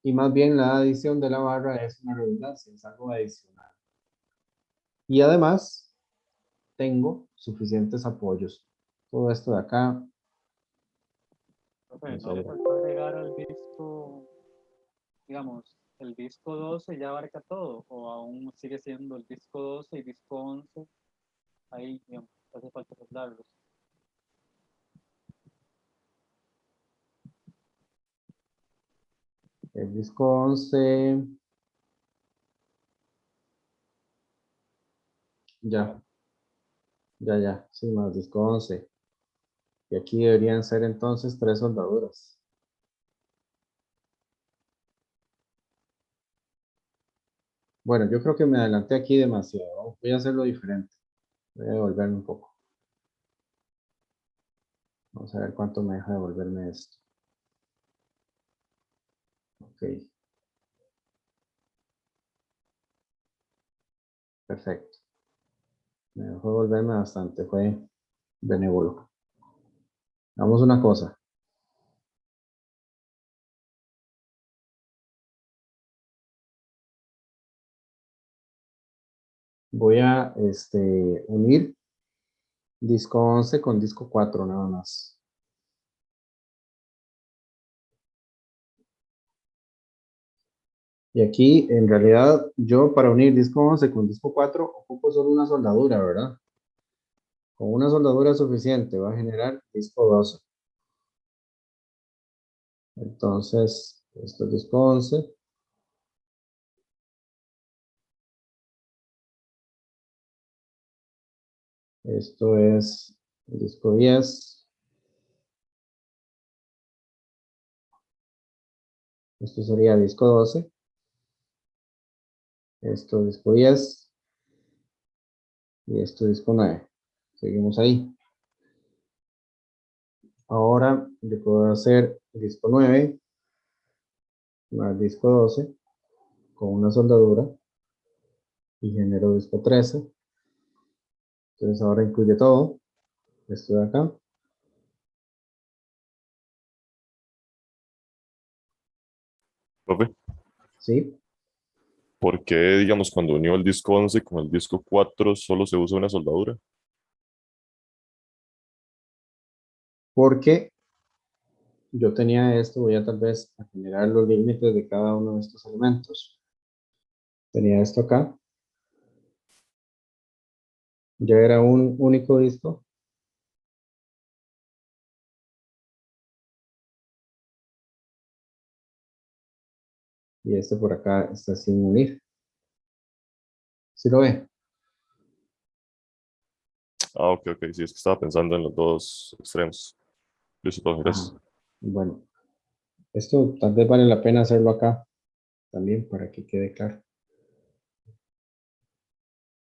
y más bien la adición de la barra es una redundancia, es algo adicional. Y además, tengo suficientes apoyos. Todo esto de acá. Profe, ¿no le faltó agregar al disco, digamos, el disco 12 ya abarca todo? ¿O aún sigue siendo el disco 12 y disco 11? Ahí, digamos, hace falta arreglarlos. El disco 11. Ya, ya. Sí, más disco 11. Y aquí deberían ser entonces 3 soldaduras. Bueno, yo creo que me adelanté aquí demasiado. Voy a hacerlo diferente. Voy a devolverme un poco. Vamos a ver cuánto me deja devolverme esto. Ok. Perfecto. Me dejó devolverme bastante. Fue benévolo. Vamos a una cosa. Voy a unir disco 11 con disco 4 nada más. Y aquí, en realidad, yo para unir disco 11 con disco 4 ocupo solo una soldadura, ¿verdad? Con una soldadura suficiente va a generar disco 12. Entonces, esto es disco 11. Esto es el disco 10. Esto sería disco 12. Esto disco 10. Y esto disco 9. Seguimos ahí. Ahora yo puedo hacer disco 9 más disco 12 con una soldadura y genero disco 13. Entonces ahora incluye todo. Esto de acá. Profe, ¿Sí? ¿por qué, digamos, cuando unió el disco 11 con el disco 4 solo se usa una soldadura? Porque yo tenía esto, voy a tal vez a generar los límites de cada uno de estos elementos. Tenía esto acá. Ya era un único disco. Y este por acá está sin unir. ¿Sí lo ve? Ah, ok, ok, sí, es que estaba pensando en los dos extremos. Listo, profe, gracias. Ajá. Bueno, esto tal vez vale la pena hacerlo acá también para que quede claro.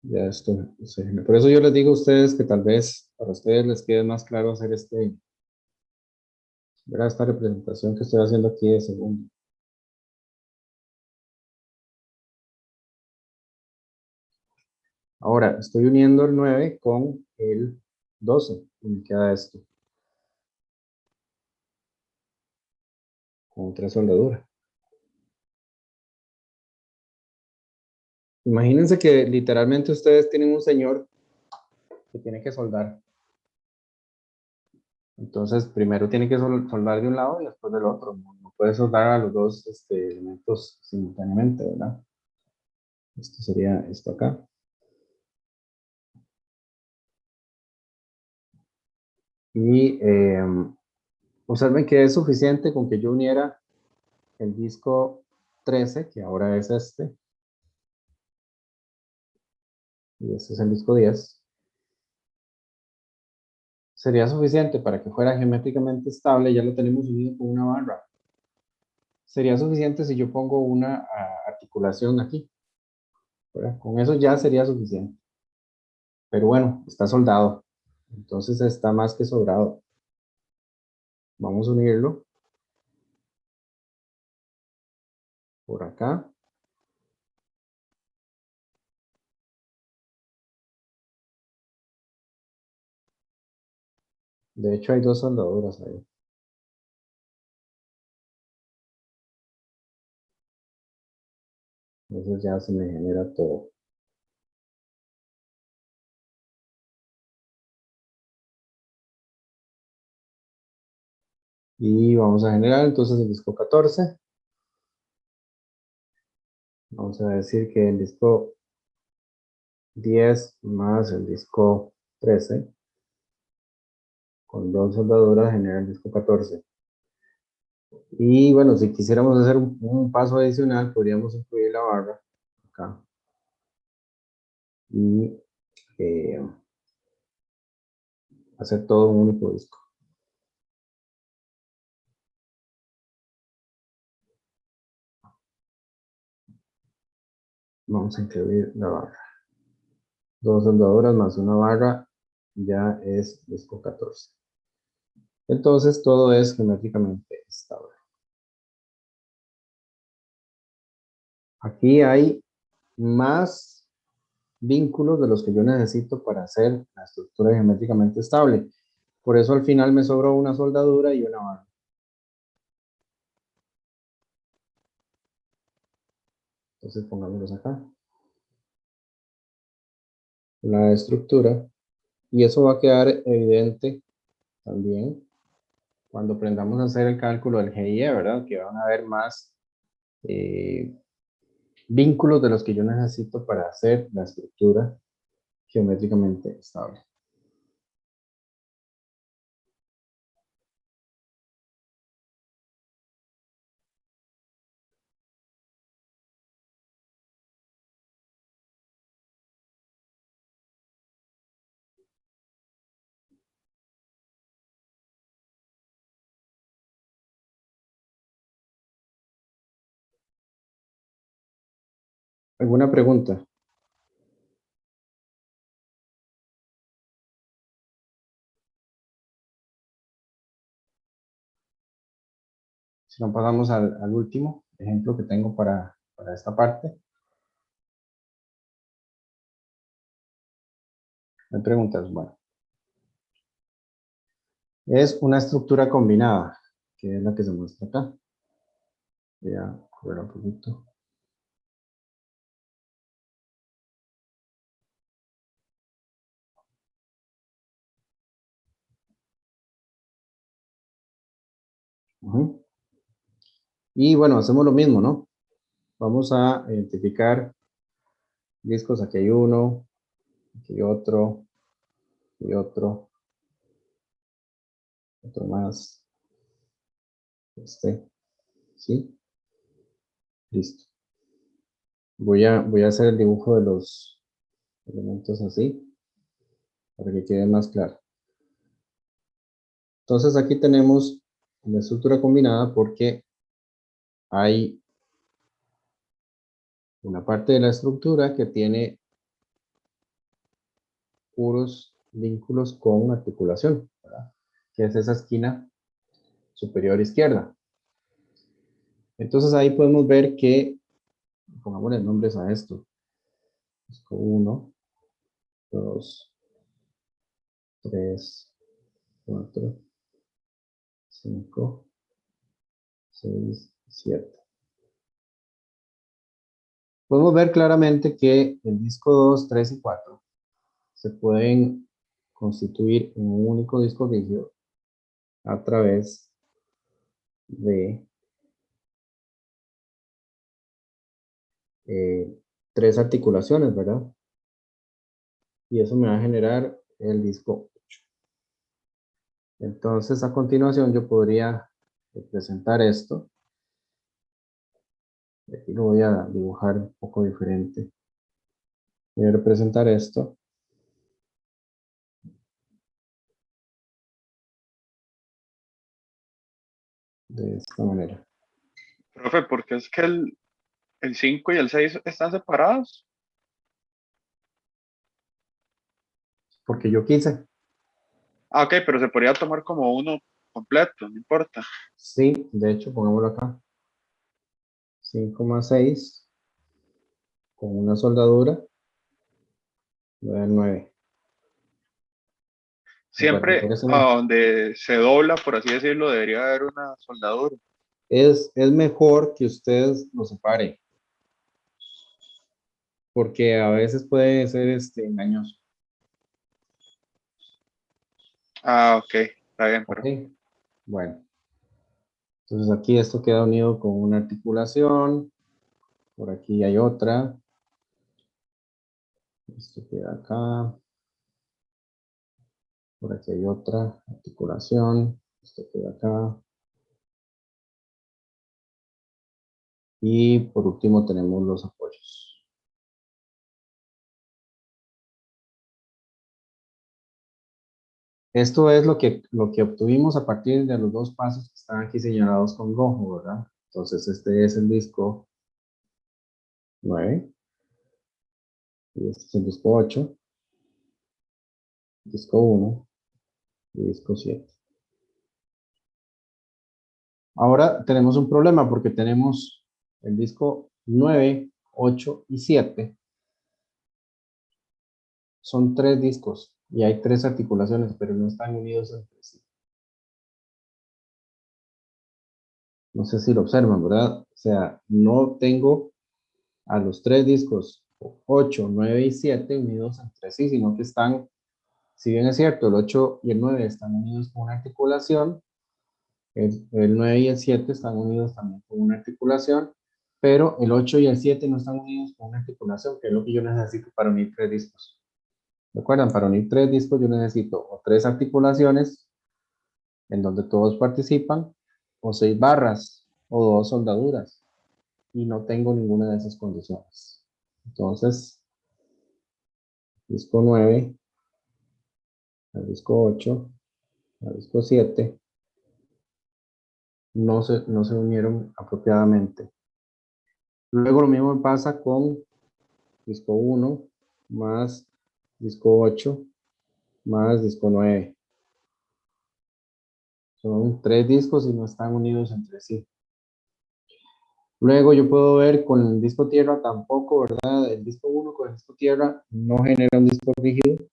Ya esto, por eso yo les digo a ustedes que tal vez para ustedes les quede más claro hacer ¿verdad? Esta representación que estoy haciendo aquí de segundo. Ahora, estoy uniendo el 9 con el 12 y me queda esto. Con 3 soldaduras. Imagínense que literalmente ustedes tienen un señor que tiene que soldar. Entonces, primero tiene que soldar de un lado y después del otro. No puede soldar a los dos elementos simultáneamente, ¿verdad? Esto sería esto acá. Y observen que es suficiente con que yo uniera el disco 13, que ahora es este, y este es el disco 10. Sería suficiente para que fuera geométricamente estable, ya lo tenemos unido con una barra. Sería suficiente si yo pongo una articulación aquí, ¿verdad? Con eso ya sería suficiente. Pero bueno, está soldado, entonces está más que sobrado. Vamos a unirlo por acá. De hecho, hay dos soldaduras ahí. Entonces ya se me genera todo. Y vamos a generar entonces el disco 14. Vamos a decir que el disco 10 más el disco 13 con dos soldaduras genera el disco 14. Y bueno, si quisiéramos hacer un paso adicional, podríamos incluir la barra acá. Y hacer todo un único disco. Vamos a incluir la barra. Dos soldaduras más una barra ya es disco 14. Entonces todo es geométricamente estable. Aquí hay más vínculos de los que yo necesito para hacer la estructura geométricamente estable. Por eso al final me sobró una soldadura y una barra. Entonces pongámoslos acá. La estructura. Y eso va a quedar evidente también cuando aprendamos a hacer el cálculo del GIE, ¿verdad? Que van a haber más vínculos de los que yo necesito para hacer la estructura geométricamente estable. ¿Alguna pregunta? Si no, pasamos al último ejemplo que tengo para esta parte. ¿Me preguntas? Bueno. Es una estructura combinada, que es la que se muestra acá. Voy a correr un poquito. Ujú. Y bueno, hacemos lo mismo, ¿no? Vamos a identificar discos. Aquí hay uno, aquí hay otro, y otro más. ¿Sí? Listo. Voy a hacer el dibujo de los elementos así, para que quede más claro. Entonces aquí tenemos una estructura combinada porque hay una parte de la estructura que tiene puros vínculos con articulación, ¿verdad? Que es esa esquina superior izquierda. Entonces ahí podemos ver que, pongámosle nombres a esto. Disco 1, 2, 3, 4, 5, 6, 7. Podemos ver claramente que el disco 2, 3 y 4 se pueden constituir en un único disco rígido a través de 3 articulaciones, ¿verdad? Y eso me va a generar el disco 8. Entonces, a continuación, yo podría representar esto. Aquí lo voy a dibujar un poco diferente. Voy a representar esto de esta manera. Profe, ¿por qué es que el 5 y el 6 están separados? Porque yo quise. Ah, ok, pero se podría tomar como uno completo, no importa. Sí, de hecho, pongámoslo acá. 5 más 6 con una soldadura, me da 9. Recuerden, Siempre por eso a donde se dobla, por así decirlo, debería haber una soldadura. es mejor que ustedes lo separen, porque a veces puede ser engañoso. Ah, ok, está bien, Ok, pero bueno. Entonces aquí esto queda unido con una articulación. Por aquí hay otra. Esto queda acá. Por aquí hay otra articulación. Esto queda acá. Y por último tenemos los apoyos. Esto es lo que obtuvimos a partir de los dos pasos que están aquí señalados con rojo, ¿verdad? Entonces este es el disco 9. Y este es el disco 8. Disco 1. Y disco 7. Ahora tenemos un problema porque tenemos el disco 9, 8 y 7. Son 3 discos y hay 3 articulaciones, pero no están unidos entre sí. No sé si lo observan, ¿verdad? O sea, no tengo a los 3 discos 8, 9 y 7 unidos entre sí, sino que están, si bien es cierto, el 8 y el 9 están unidos con una articulación, el 9 y el 7 están unidos también con una articulación, pero el 8 y el 7 no están unidos con una articulación, que es lo que yo necesito para unir 3 discos. ¿Recuerdan? Para unir 3 discos yo necesito o 3 articulaciones en donde todos participan, o 6 barras, o 2 soldaduras, y no tengo ninguna de esas condiciones. Entonces, disco 9, al disco 8, al disco 7, no se unieron apropiadamente. Luego lo mismo me pasa con disco 1 más disco 8 más disco 9. Son 3 discos y no están unidos entre sí. Luego yo puedo ver con el disco tierra tampoco, ¿verdad? El disco 1 con el disco tierra no genera un disco rígido.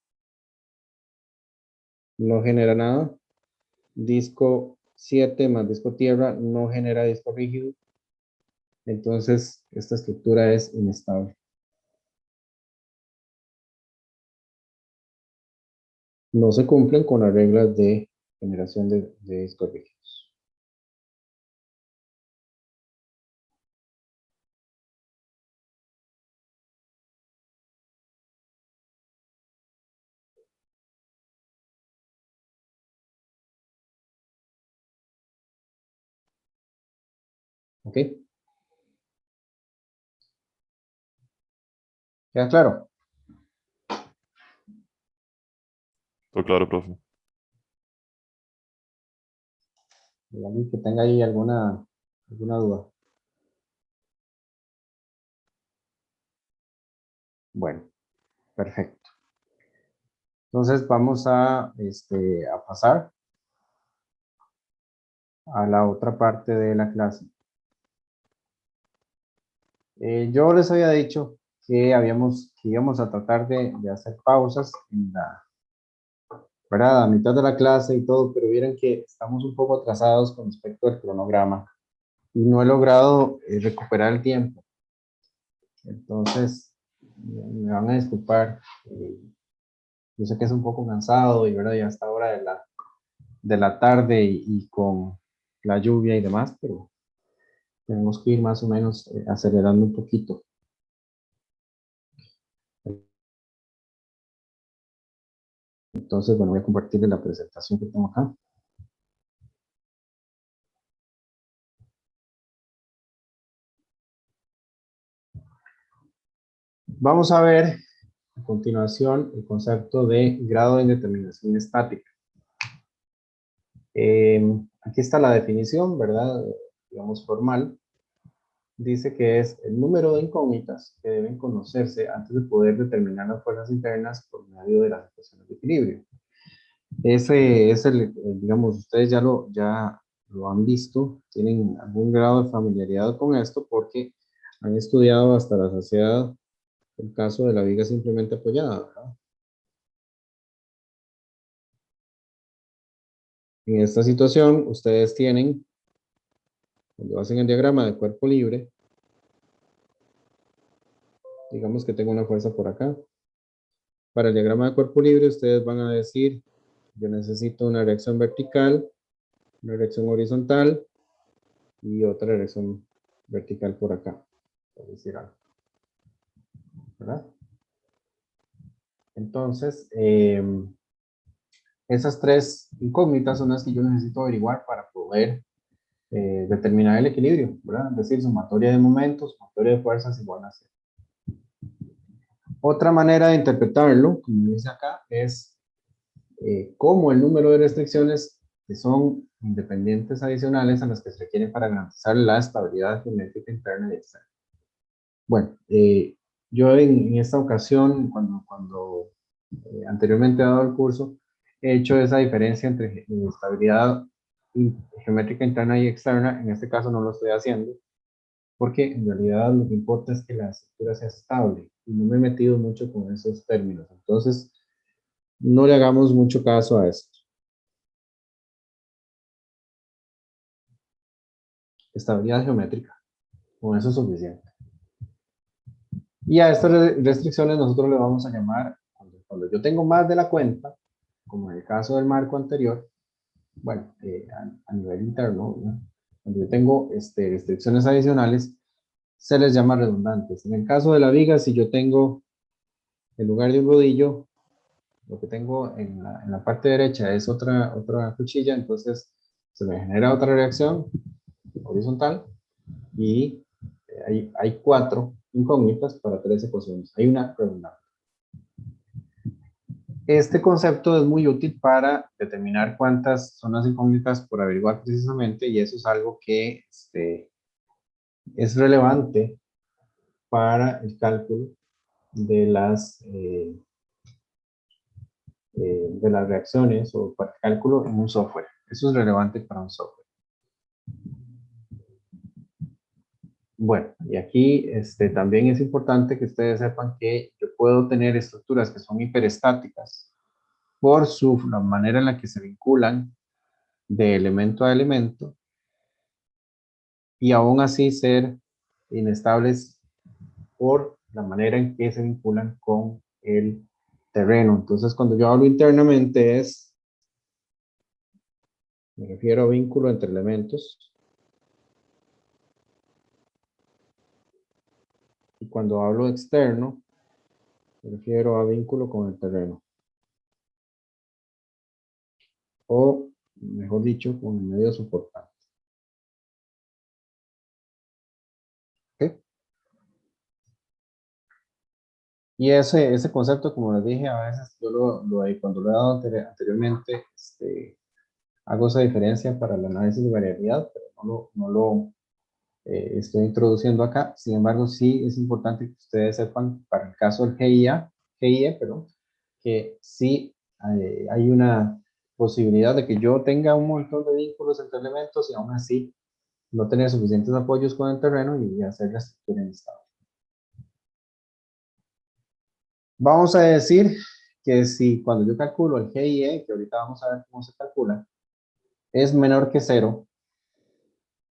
No genera nada. Disco 7 más disco tierra no genera disco rígido. entonces esta estructura es inestable. No se cumplen con las reglas de generación de discos rígidos. ¿Ok? ¿Queda claro? Todo claro, profe. ¿Hay alguien que tenga ahí alguna duda? Bueno, perfecto. Entonces vamos a pasar a la otra parte de la clase. Yo les había dicho que íbamos a tratar de hacer pausas en ¿verdad? A mitad de la clase y todo, pero vieron que estamos un poco atrasados con respecto al cronograma y no he logrado recuperar el tiempo. Entonces, me van a disculpar. Yo sé que es un poco cansado y, ¿verdad? Ya hasta hora de la tarde y con la lluvia y demás, pero tenemos que ir más o menos acelerando un poquito. Entonces, bueno, voy a compartirles la presentación que tengo acá. Vamos a ver a continuación el concepto de grado de indeterminación estática. Aquí está la definición, ¿verdad? Digamos formal. Dice que es el número de incógnitas que deben conocerse antes de poder determinar las fuerzas internas por medio de las ecuaciones de equilibrio. Ese es digamos, ustedes ya lo han visto, tienen algún grado de familiaridad con esto porque han estudiado hasta la saciedad el caso de la viga simplemente apoyada, ¿verdad? En esta situación, ustedes tienen, cuando hacen el diagrama de cuerpo libre, digamos que tengo una fuerza por acá. Para el diagrama de cuerpo libre, ustedes van a decir, yo necesito una reacción vertical, una reacción horizontal y otra reacción vertical por acá, por decir algo, ¿verdad? Entonces, esas tres incógnitas son las que yo necesito averiguar para poder determinar el equilibrio, ¿verdad? Es decir, sumatoria de momentos, sumatoria de fuerzas igual a 0. Otra manera de interpretarlo, como dice acá, es cómo el número de restricciones que son independientes adicionales a las que se requieren para garantizar la estabilidad geométrica interna y externa. Bueno, yo en esta ocasión, cuando anteriormente he dado el curso, he hecho esa diferencia entre estabilidad geométrica interna y externa. En este caso no lo estoy haciendo, porque en realidad lo que importa es que la estructura sea estable, y no me he metido mucho con esos términos. Entonces, no le hagamos mucho caso a esto. Estabilidad geométrica, con eso es suficiente. Y a estas restricciones nosotros le vamos a llamar, cuando yo tengo más de la cuenta, como en el caso del marco anterior, bueno, a nivel interno, ¿no? Cuando yo tengo restricciones adicionales, se les llama redundantes. En el caso de la viga, si yo tengo, en lugar de un rodillo, lo que tengo en la parte derecha es otra cuchilla, entonces se me genera otra reacción horizontal y hay 4 incógnitas para 3 ecuaciones. Hay una redundante. Este concepto es muy útil para determinar cuántas son las incógnitas por averiguar precisamente, y eso es algo que es relevante para el cálculo de de las reacciones o para el cálculo en un software. Eso es relevante para un software. Bueno, y aquí también es importante que ustedes sepan que yo puedo tener estructuras que son hiperestáticas por la manera en la que se vinculan de elemento a elemento, y aún así ser inestables por la manera en que se vinculan con el terreno. Entonces, cuando yo hablo internamente me refiero a vínculo entre elementos. Y cuando hablo externo, me refiero a vínculo con el terreno. O, mejor dicho, con el medio soportante. ¿Ok? Y ese concepto, como les dije, a veces yo cuando lo he dado anteriormente, hago esa diferencia para el análisis de variabilidad, pero no lo estoy introduciendo acá. Sin embargo, sí es importante que ustedes sepan, para el caso del GIE, que sí hay una posibilidad de que yo tenga un montón de vínculos entre elementos y aún así no tener suficientes apoyos con el terreno y hacer la estructura inestable. Vamos a decir que si cuando yo calculo el GIE, que ahorita vamos a ver cómo se calcula, es menor que 0,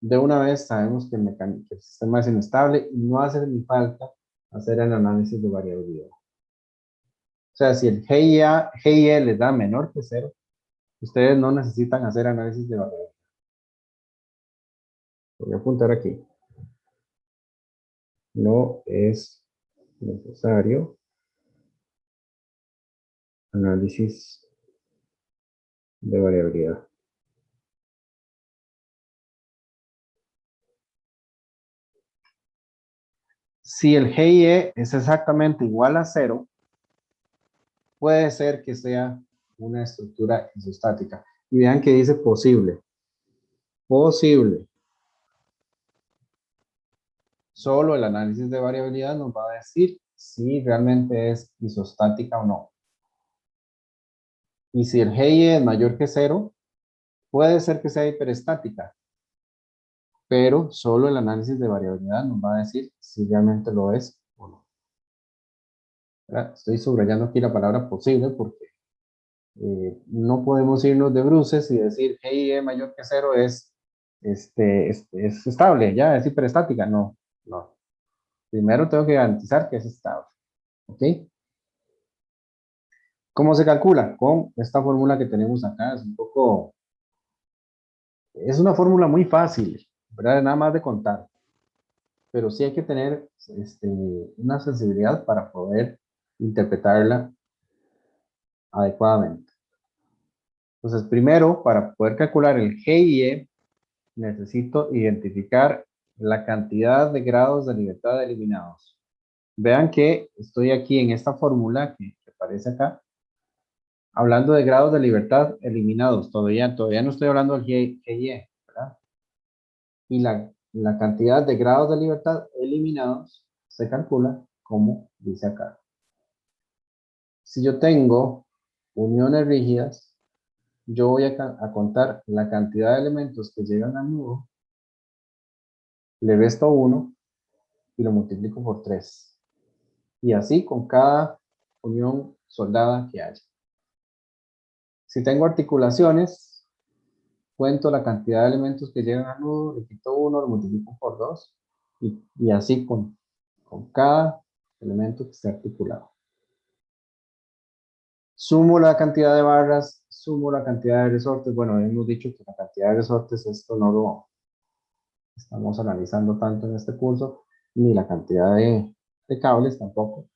de una vez sabemos que el sistema es inestable y no hace ni falta hacer el análisis de variabilidad. O sea, si el GIE les da menor que 0, ustedes no necesitan hacer análisis de variabilidad. Voy a apuntar aquí. No es necesario análisis de variabilidad. Si el GIE es exactamente igual a 0, puede ser que sea una estructura isostática. Y vean que dice posible. Posible. Solo el análisis de variabilidad nos va a decir si realmente es isostática o no. Y si el GIE es mayor que 0, puede ser que sea hiperestática. Pero solo el análisis de variabilidad nos va a decir si realmente lo es o no. Estoy subrayando aquí la palabra posible porque no podemos irnos de bruces y decir GIE mayor que 0 es estable, ya es hiperestática. No. Primero tengo que garantizar que es estable. ¿Ok? ¿Cómo se calcula? Con esta fórmula que tenemos acá. Es una fórmula muy fácil, ¿verdad? Nada más de contar. Pero sí hay que tener una sensibilidad para poder interpretarla adecuadamente. Entonces, primero, para poder calcular el GIE, necesito identificar la cantidad de grados de libertad eliminados. Vean que estoy aquí en esta fórmula que aparece acá, hablando de grados de libertad eliminados. Todavía no estoy hablando del GIE, ¿verdad? Y la cantidad de grados de libertad eliminados se calcula como dice acá. Si yo tengo uniones rígidas, yo voy a contar la cantidad de elementos que llegan al nudo, le resto 1 y lo multiplico por 3. Y así con cada unión soldada que haya. Si tengo articulaciones, cuento la cantidad de elementos que llegan al nudo, le quito 1, lo multiplico por 2 y así con cada elemento que esté articulado. Sumo la cantidad de barras, sumo la cantidad de resortes. Bueno, hemos dicho que la cantidad de resortes, esto no lo estamos analizando tanto en este curso, ni la cantidad de cables tampoco.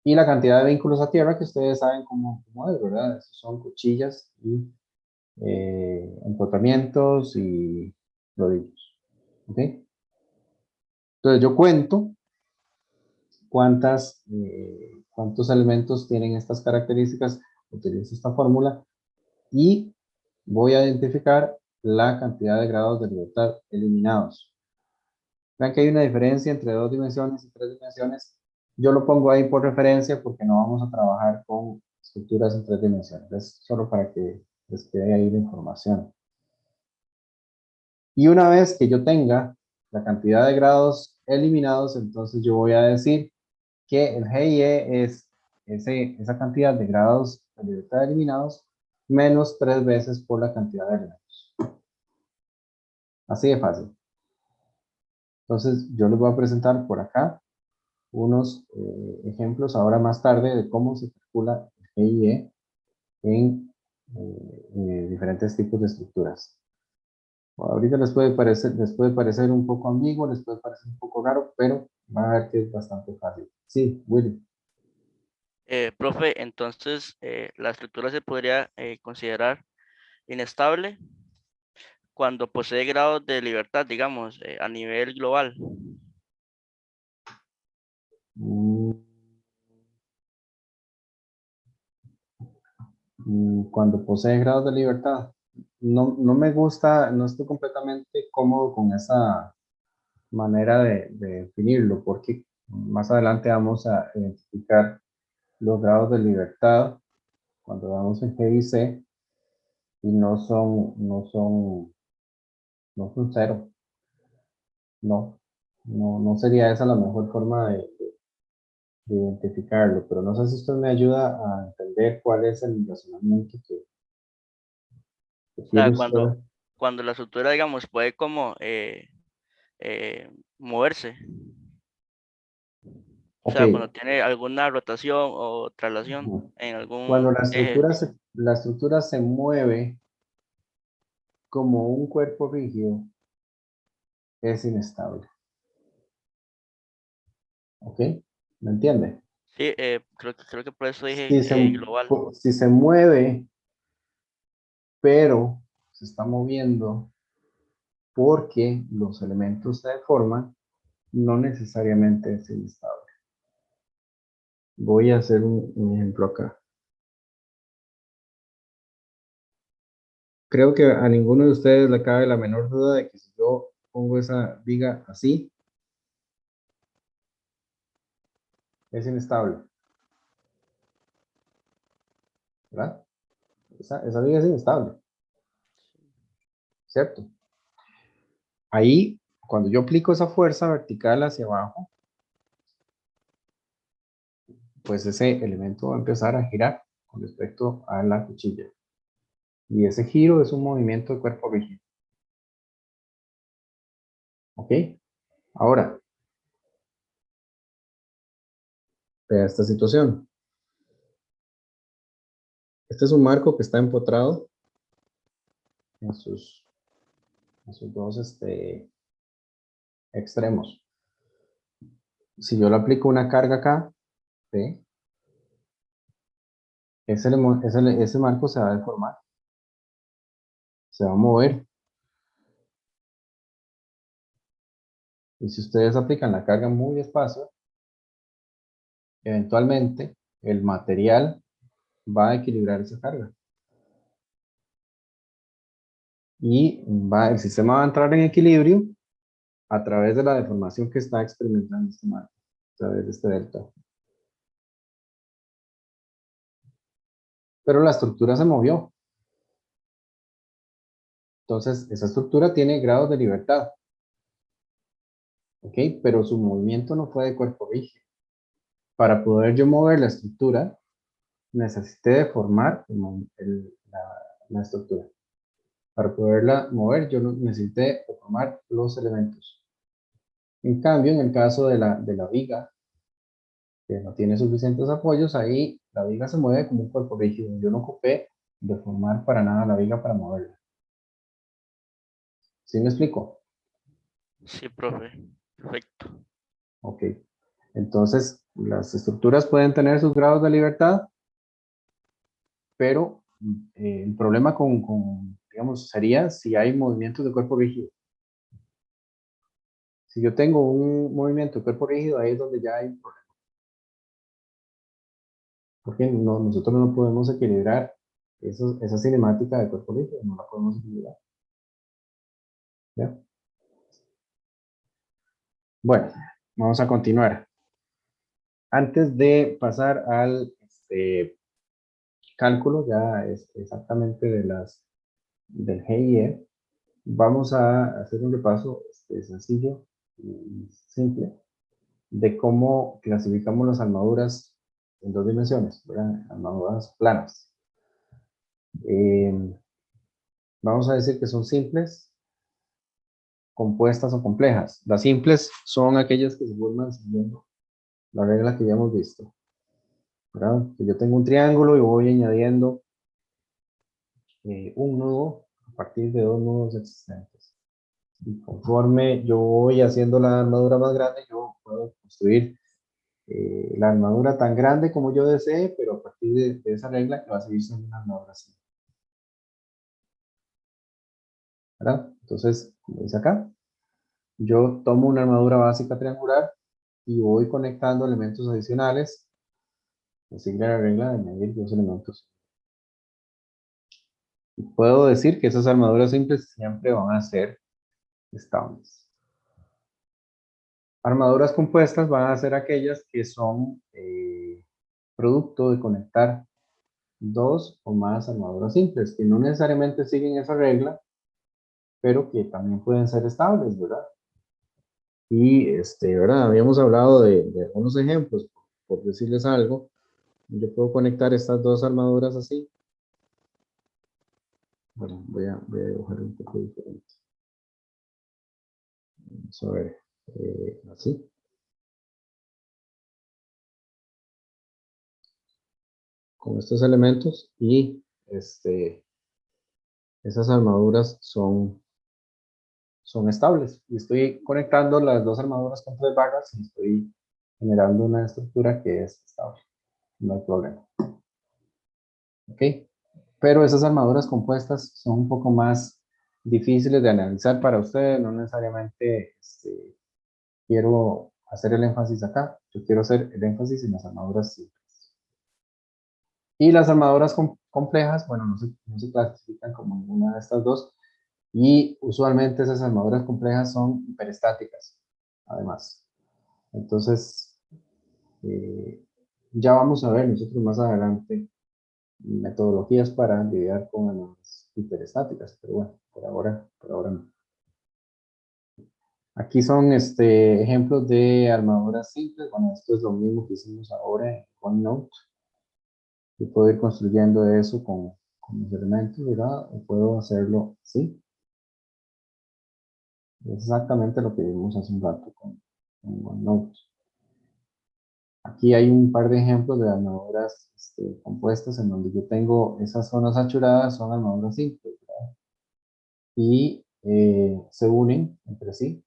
Y la cantidad de vínculos a tierra que ustedes saben cómo es, ¿verdad? Esos son cuchillas y empotramientos y rodillos. ¿Ok? Entonces yo cuento cuántos elementos tienen estas características, utilizo esta fórmula y voy a identificar la cantidad de grados de libertad eliminados. Vean que hay una diferencia entre 2 dimensiones y 3 dimensiones. Yo lo pongo ahí por referencia porque no vamos a trabajar con estructuras en 3 dimensiones. Es solo para que les quede ahí la información. Y una vez que yo tenga la cantidad de grados eliminados, entonces yo voy a decir que el GIE es esa cantidad de grados de libertad eliminados menos 3 veces por la cantidad de elementos. Así de fácil. Entonces, yo les voy a presentar por acá unos ejemplos ahora más tarde de cómo se calcula el GIE en diferentes tipos de estructuras. Ahorita les puede parecer un poco ambiguo, les puede parecer un poco raro, pero van a ver que es bastante fácil. Sí, Willy. Profe, entonces la estructura se podría considerar inestable cuando posee grados de libertad, digamos, a nivel global. Cuando posee grados de libertad. No me gusta, no estoy completamente cómodo con esa manera de definirlo, porque más adelante vamos a identificar los grados de libertad cuando vamos en GIC y no son cero. No sería esa la mejor forma de identificarlo, pero no sé si usted me ayuda a entender cuál es el razonamiento que O sea, quiere usted. cuando la estructura, digamos, puede como moverse. O Ok. sea, cuando tiene alguna rotación o traslación Ujú. en Cuando algún eje. la estructura se mueve como un cuerpo rígido, es inestable. ¿Ok? ¿Me entiende? Sí, creo que por eso dije Si se, global. si se mueve, pero se está moviendo porque los elementos se deforman, no necesariamente es inestable. Voy a hacer un ejemplo acá. Creo que a ninguno de ustedes le cabe la menor duda de que si yo pongo esa viga así, es inestable. ¿Verdad? Esa viga es inestable. ¿Cierto? Ahí, cuando yo aplico esa fuerza vertical hacia abajo, pues ese elemento va a empezar a girar con respecto a la cuchilla. Y ese giro es un movimiento de cuerpo rígido. ¿Ok? Ahora, vea esta situación. Este es un marco que está empotrado en sus dos extremos. Si yo le aplico una carga acá, ¿ve? Ese marco se va a deformar. Se va a mover. Y si ustedes aplican la carga muy despacio, eventualmente el material va a equilibrar esa carga. Y el sistema va a entrar en equilibrio a través de la deformación que está experimentando este marco, a través de este delta. Pero la estructura se movió. Entonces, esa estructura tiene grados de libertad. ¿Ok? Pero su movimiento no fue de cuerpo rígido. Para poder yo mover la estructura, necesité deformar la estructura. Para poderla mover, yo necesité deformar los elementos. En cambio, en el caso de la viga, que no tiene suficientes apoyos, ahí la viga se mueve como un cuerpo rígido. Yo no ocupé deformar para nada la viga para moverla. ¿Sí me explico? Sí, profe. Perfecto. Ok. Entonces, las estructuras pueden tener sus grados de libertad, pero el problema digamos, sería si hay movimientos de cuerpo rígido. Si yo tengo un movimiento de cuerpo rígido, ahí es donde ya hay un problema. Porque nosotros no podemos equilibrar esa cinemática de cuerpo rígido, no la podemos equilibrar. ¿Ya? Bueno, vamos a continuar. Antes de pasar al cálculo, ya es exactamente del GIE, vamos a hacer un repaso sencillo y simple de cómo clasificamos las armaduras en dos dimensiones, ¿verdad? Armaduras planas. Vamos a decir que son simples, compuestas o complejas. Las simples son aquellas que se forman siguiendo la regla que ya hemos visto, ¿verdad? Que yo tengo un triángulo y voy añadiendo un nudo a partir de dos nudos existentes. Y conforme yo voy haciendo la armadura más grande, yo puedo construir la armadura tan grande como yo desee, pero a partir de esa regla que va a seguir siendo una armadura así. ¿Verdad? Entonces, como dice acá, yo tomo una armadura básica triangular y voy conectando elementos adicionales. Sigue la regla de añadir dos elementos. Y puedo decir que esas armaduras simples siempre van a ser estables. Armaduras compuestas van a ser aquellas que son producto de conectar dos o más armaduras simples, que no necesariamente siguen esa regla, pero que también pueden ser estables, ¿verdad? Y, ¿verdad? Habíamos hablado de algunos ejemplos, por decirles algo. Yo puedo conectar estas dos armaduras así. Bueno, voy a dibujar un poco diferente. Vamos a ver, así. Con estos elementos y esas armaduras son estables. Y estoy conectando las dos armaduras con tres barras y estoy generando una estructura que es estable. No hay problema. ¿Ok? Pero esas armaduras compuestas son un poco más difíciles de analizar para ustedes. No necesariamente quiero hacer el énfasis acá. Yo quiero hacer el énfasis en las armaduras simples. Y las armaduras complejas, bueno, no se clasifican como ninguna de estas dos. Y usualmente esas armaduras complejas son hiperestáticas, además. Entonces, ya vamos a ver nosotros más adelante metodologías para lidiar con armaduras hiperestáticas, pero bueno, por ahora no. Aquí son ejemplos de armaduras simples. Bueno, esto es lo mismo que hicimos ahora en OneNote. Yo puedo ir construyendo eso con los elementos, ¿verdad? O puedo hacerlo así. Es exactamente lo que vimos hace un rato con OneNote. Aquí hay un par de ejemplos de armaduras compuestas en donde yo tengo esas zonas saturadas, son armaduras simples, ¿verdad? Y se unen entre sí.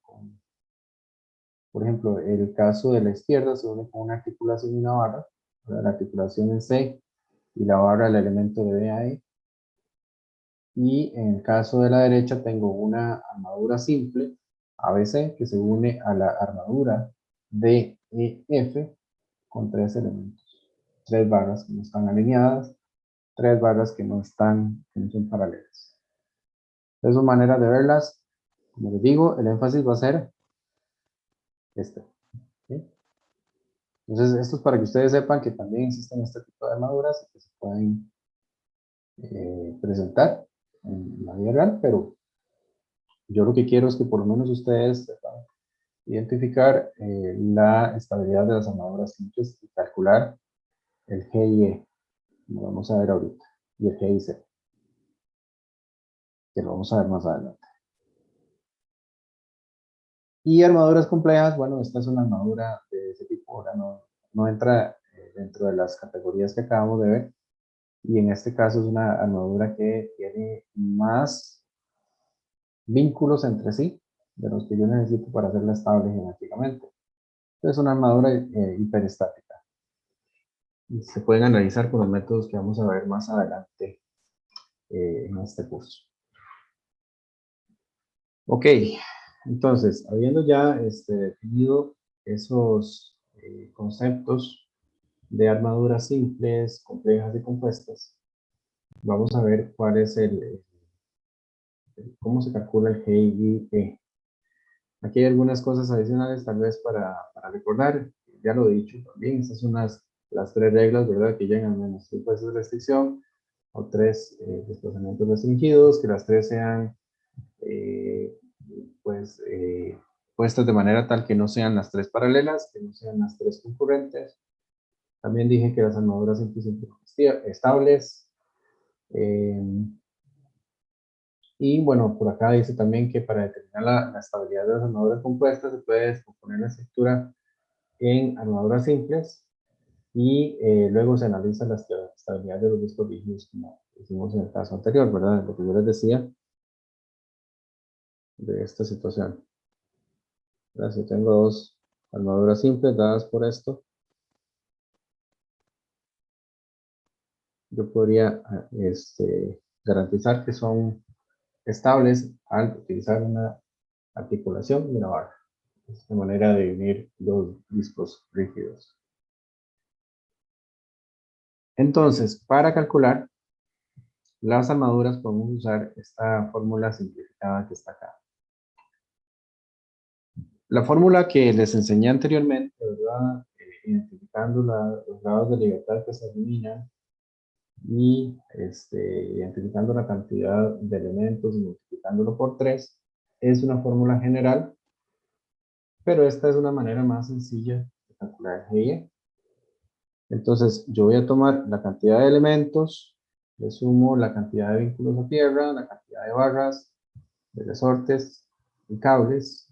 Por ejemplo, el caso de la izquierda se une con una articulación y una barra, ¿verdad? La articulación en C y la barra el elemento de BAE. Y en el caso de la derecha tengo una armadura simple, ABC, que se une a la armadura DEF con tres elementos. Tres barras que no están alineadas, tres barras que no son paralelas. De son maneras de verlas. Como les digo, el énfasis va a ser este. ¿Sí? Entonces, esto es para que ustedes sepan que también existen este tipo de armaduras que se pueden presentar en la vida real, pero yo lo que quiero es que por lo menos ustedes sepan identificar la estabilidad de las armaduras simples y calcular el G y E, como vamos a ver ahorita, y el G y C, que lo vamos a ver más adelante. Y armaduras complejas, bueno, esta es una armadura de ese tipo, ahora no entra dentro de las categorías que acabamos de ver, y en este caso es una armadura que tiene más vínculos entre sí de los que yo necesito para hacerla estable geométricamente. Es una armadura hiperestática. Y se pueden analizar con los métodos que vamos a ver más adelante en este curso. Ok, entonces, habiendo ya definido esos conceptos de armaduras simples, complejas y compuestas, vamos a ver cuál es cómo se calcula el GIE. Aquí hay algunas cosas adicionales tal vez para recordar, ya lo he dicho también, estas son las tres reglas, ¿verdad? Que llegan a menos 3 puestos de restricción o 3 desplazamientos restringidos, que las tres sean puestas de manera tal que no sean las tres paralelas, que no sean las tres concurrentes. También dije que las armaduras simples son estables. Y bueno, por acá dice también que para determinar la estabilidad de las armaduras compuestas se puede descomponer la estructura en armaduras simples y luego se analiza la estabilidad de los discos rígidos, como hicimos en el caso anterior, ¿verdad? Lo que yo les decía de esta situación. ¿Verdad? Si tengo dos armaduras simples dadas por esto, yo podría garantizar que son estables al utilizar una articulación y una barra. Es una manera de unir dos discos rígidos. Entonces, para calcular las armaduras podemos usar esta fórmula simplificada que está acá. La fórmula que les enseñé anteriormente, ¿verdad? Identificando los grados de libertad que se eliminan y identificando la cantidad de elementos y multiplicándolo por 3, es una fórmula general, pero esta es una manera más sencilla de calcular el GIE. Entonces, yo voy a tomar la cantidad de elementos, le sumo la cantidad de vínculos a tierra, la cantidad de barras, de resortes y cables,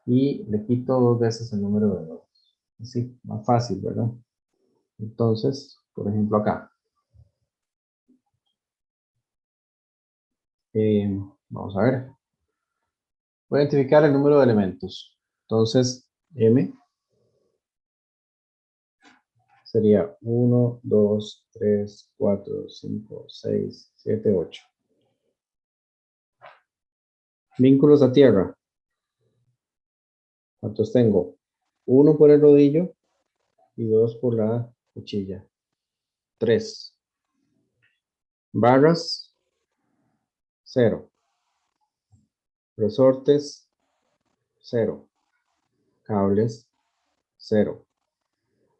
y le quito 2 veces el número de nodos. Así, más fácil, ¿verdad? Entonces, por ejemplo acá. Vamos a ver. Voy a identificar el número de elementos. Entonces, M sería 1, 2, 3, 4, 5, 6, 7, 8. Vínculos a tierra. ¿Cuántos tengo? 1 por el rodillo y 2 por la cuchilla. 3. Barras, 0. Resortes, 0. Cables, 0.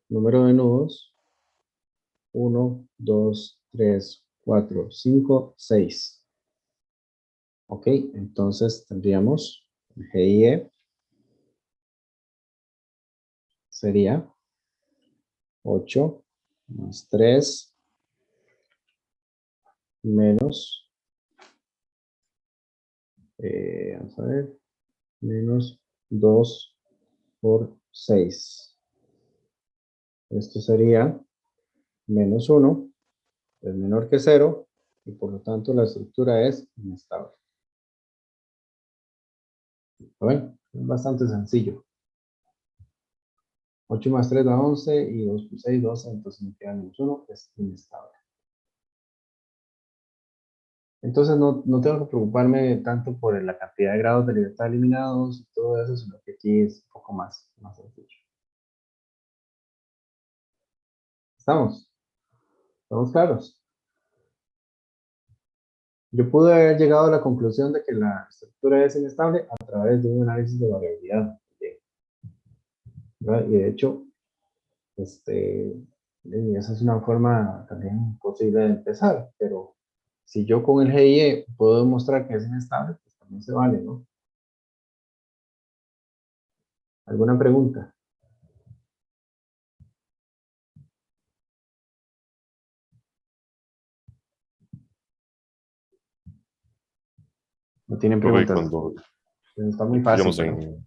Número de nudos, 1, 2, 3, 4, 5, 6. Ok, entonces tendríamos GIE sería 8 más 3 menos, vamos a ver, menos 2 por 6. Esto sería menos 1, es menor que 0, y por lo tanto la estructura es inestable. Bueno, es bastante sencillo. 8 más 3 da 11 y 2 por 6, 12, entonces me queda menos 1, es inestable. Entonces no tengo que preocuparme tanto por la cantidad de grados de libertad eliminados y todo eso, sino que aquí es un poco más sencillo. ¿Estamos? ¿Estamos claros? Yo pude haber llegado a la conclusión de que la estructura es inestable a través de un análisis de variabilidad. ¿Verdad? Y de hecho, esa es una forma también posible de empezar, pero si yo con el GIE puedo demostrar que es inestable, pues también se vale, ¿no? ¿Alguna pregunta? No tienen Profe, preguntas. cuando, Está muy fácil, digamos, ¿verdad?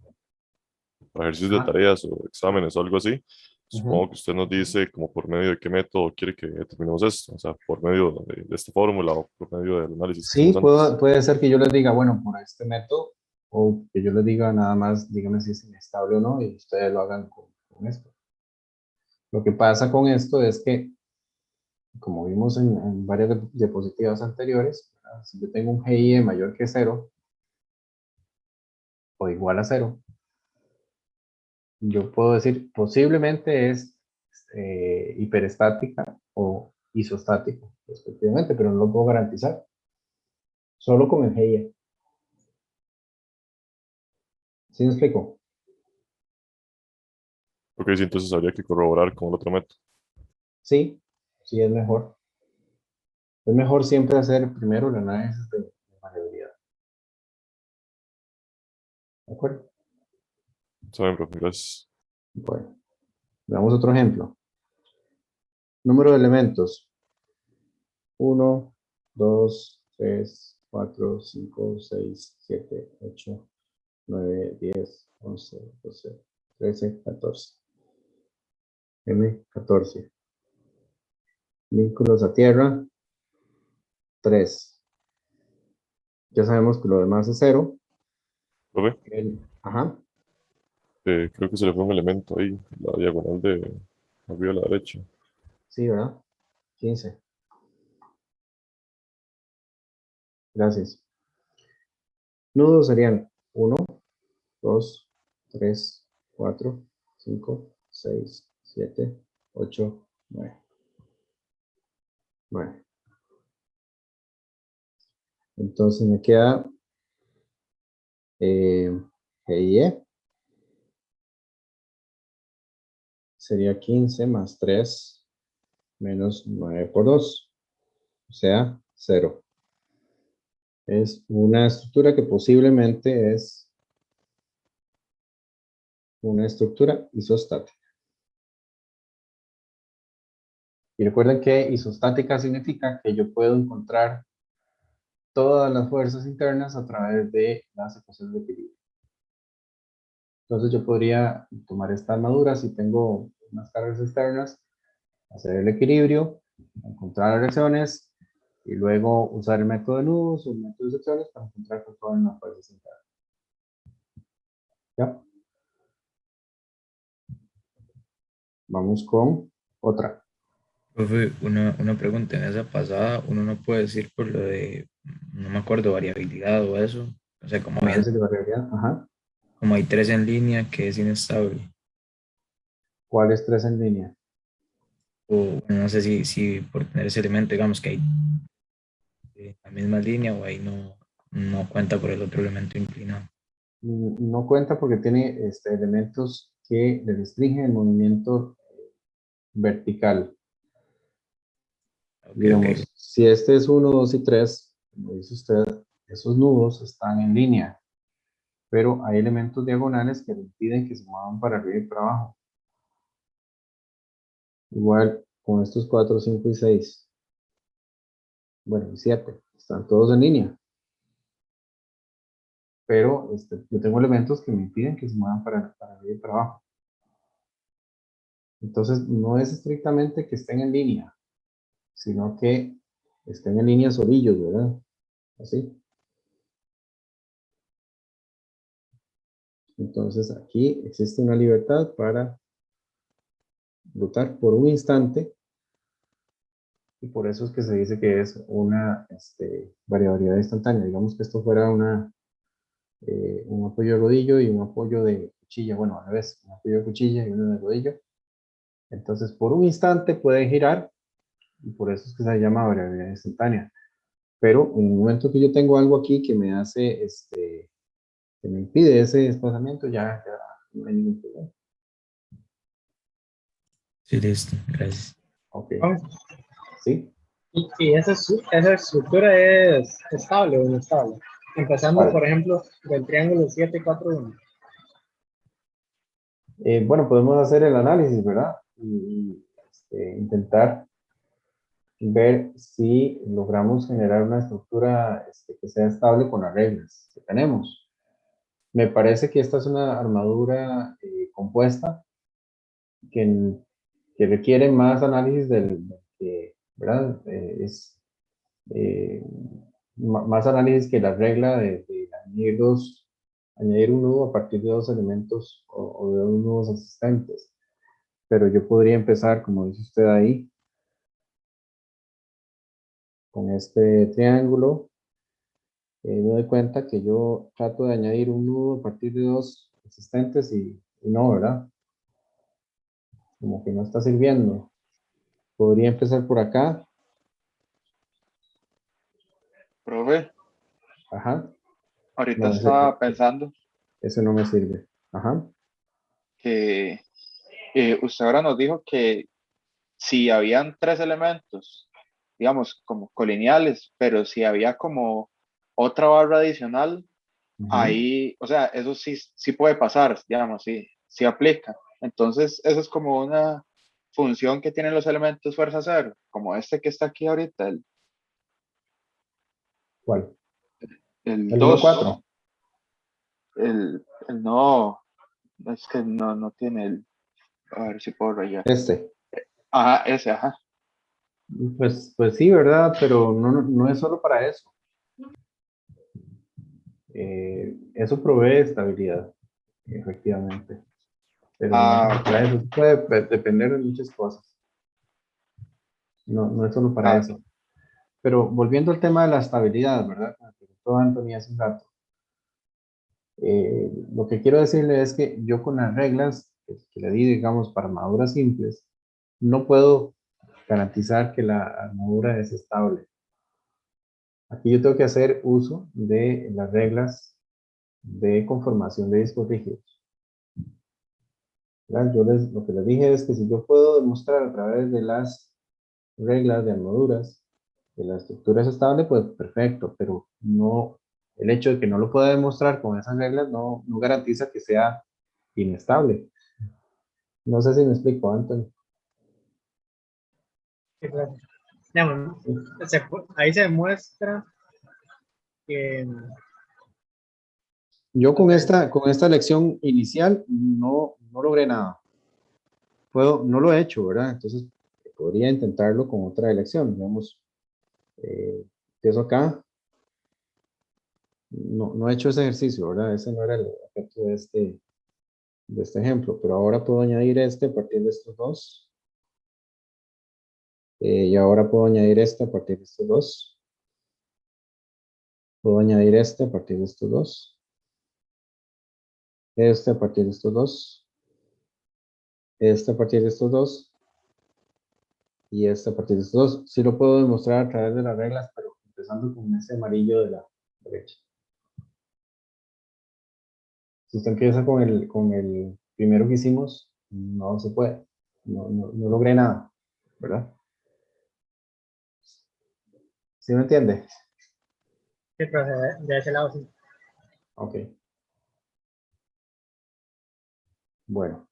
en ejercicios de tareas o exámenes o algo así, supongo que usted nos dice como por medio de qué método quiere que determinemos esto, o sea, por medio de esta fórmula o por medio del análisis que Sí, hicimos antes. puede ser que yo les diga, bueno, por este método, o que yo les diga nada más, dígame si es inestable o no, y ustedes lo hagan con esto. Lo que pasa con esto es que, como vimos en varias diapositivas anteriores, ¿verdad? Si yo tengo un GIE mayor que 0, o igual a 0, yo puedo decir, posiblemente es hiperestática o isostática, respectivamente, pero no lo puedo garantizar, solo con el GIE. ¿Sí me explico? Ok, sí, entonces habría que corroborar con el otro método. Sí, sí es mejor. Es mejor siempre hacer primero el análisis de variabilidad. ¿De acuerdo? Saben, profe, gracias. Bueno, veamos otro ejemplo. Número de elementos. 1, 2, 3, 4, 5, 6, 7, 8, 9, 10, 11, 12, 13, 14. M14. Vínculos a tierra, 3. Ya sabemos que lo demás es 0. Profe, Ajá. creo que se le fue un elemento ahí, la diagonal de arriba a la derecha. Sí, ¿verdad? 15. Gracias. Nudos serían 1, 2, 3, 4, 5, 6, 7, 8, 9. 9. Entonces me queda G y E. Sería 15 más 3 menos 9 por 2. O sea, 0. Es una estructura que posiblemente es una estructura isostática. Y recuerden que isostática significa que yo puedo encontrar todas las fuerzas internas a través de las ecuaciones de equilibrio. Entonces yo podría tomar esta armadura si tengo unas cargas externas, hacer el equilibrio, encontrar las reacciones y luego usar el método de nudos o el método de secciones para encontrar todas las fuerzas internas. ¿Ya? Vamos con otra. Profe, una pregunta. En esa pasada, uno no puede decir por lo de, no me acuerdo, variabilidad o eso. O sea, Análisis de variabilidad. Ajá. como hay 3 en línea que es inestable. ¿Cuáles 3 en línea? O bueno, no sé si por tener ese elemento, digamos que hay la misma línea o ahí no cuenta por el otro elemento inclinado. No cuenta porque tiene elementos que le restringen el movimiento vertical. Ok, Digamos, si este es 1, 2 y 3, como dice usted, esos nudos están en línea, pero hay elementos diagonales que le impiden que se muevan para arriba y para abajo. Igual con estos 4, 5 y 6. Bueno, y 7. Están todos en línea. Pero yo tengo elementos que me impiden que se muevan para arriba y para abajo. Entonces, no es estrictamente que estén en línea, sino que estén en línea solillos, ¿verdad? Así. Entonces, aquí existe una libertad para lutar por un instante, y por eso es que se dice que es una variabilidad instantánea. Digamos que esto fuera un apoyo de rodillo y un apoyo de cuchilla, bueno, al revés, un apoyo de cuchilla y uno de rodillo. Entonces, por un instante puede girar, y por eso es que se llama variabilidad instantánea. Pero en el momento que yo tengo algo aquí que me hace, que me impide ese desplazamiento, ya no hay ningún problema. Sí, listo, gracias. Ok. ¿Sí? Y esa estructura es estable o inestable. Empezando, Vale. por ejemplo, del triángulo 7, 4, 1. Bueno, podemos hacer el análisis, ¿verdad? Y intentar ver si logramos generar una estructura que sea estable con las reglas que tenemos. Me parece que esta es una armadura compuesta que requiere más análisis ¿verdad? Eh, más análisis que la regla de añadir un nudo a partir de dos elementos o de dos nudos existentes. Pero yo podría empezar, como dice usted ahí, con este triángulo. Me doy cuenta que yo trato de añadir un nudo a partir de dos existentes y no, ¿verdad? Como que no está sirviendo. Podría empezar por acá. Profe, Ajá. ahorita No, estaba pensando ese no me sirve. Ajá. que usted ahora nos dijo que si habían tres elementos, digamos, como colineales, pero si había como otra barra adicional, ahí, o sea, eso sí puede pasar, digamos, sí aplica. Entonces, eso es como una función que tienen los elementos fuerza cero, como este que está aquí ahorita. ¿Cuál? El El 2. 1.4. No, es que no tiene el. A ver si puedo rayar. Este. Ajá, ese, ajá. Pues sí, ¿verdad? Pero no es solo para eso. Eso provee estabilidad, efectivamente. Pero no es solo para eso. Puede depender de muchas cosas. No es solo para eso. Pero volviendo al tema de la estabilidad, ¿verdad? Como preguntó Anthony hace un rato. Lo que quiero decirle es que yo con las reglas que le di, digamos, para armaduras simples, no puedo garantizar que la armadura es estable. Aquí yo tengo que hacer uso de las reglas de conformación de discos rígidos. ¿Verdad? Lo que les dije es que si yo puedo demostrar a través de las reglas de armaduras que la estructura es estable, pues perfecto, pero no, el hecho de que no lo pueda demostrar con esas reglas no garantiza que sea inestable. No sé si me explico, Anthony. Sí, claro. Digamos, ahí se demuestra que Yo con esta lección inicial no logré nada. No lo he hecho, ¿verdad? Entonces podría intentarlo con otra elección. Digamos, empiezo acá. No he hecho ese ejercicio, ¿verdad? Ese no era el objeto de este ejemplo, pero ahora puedo añadir este a partir de estos dos. Y ahora puedo añadir este a partir de estos dos. Puedo añadir este a partir de estos dos. Este a partir de estos dos. Este a partir de estos dos. Y este a partir de estos dos. Sí lo puedo demostrar a través de las reglas, pero empezando con ese amarillo de la derecha. Si usted empieza con el primero que hicimos, no se puede. No logré nada, ¿verdad? ¿Sí me entiende? sí, pero de ese lado sí. Ok. Bueno,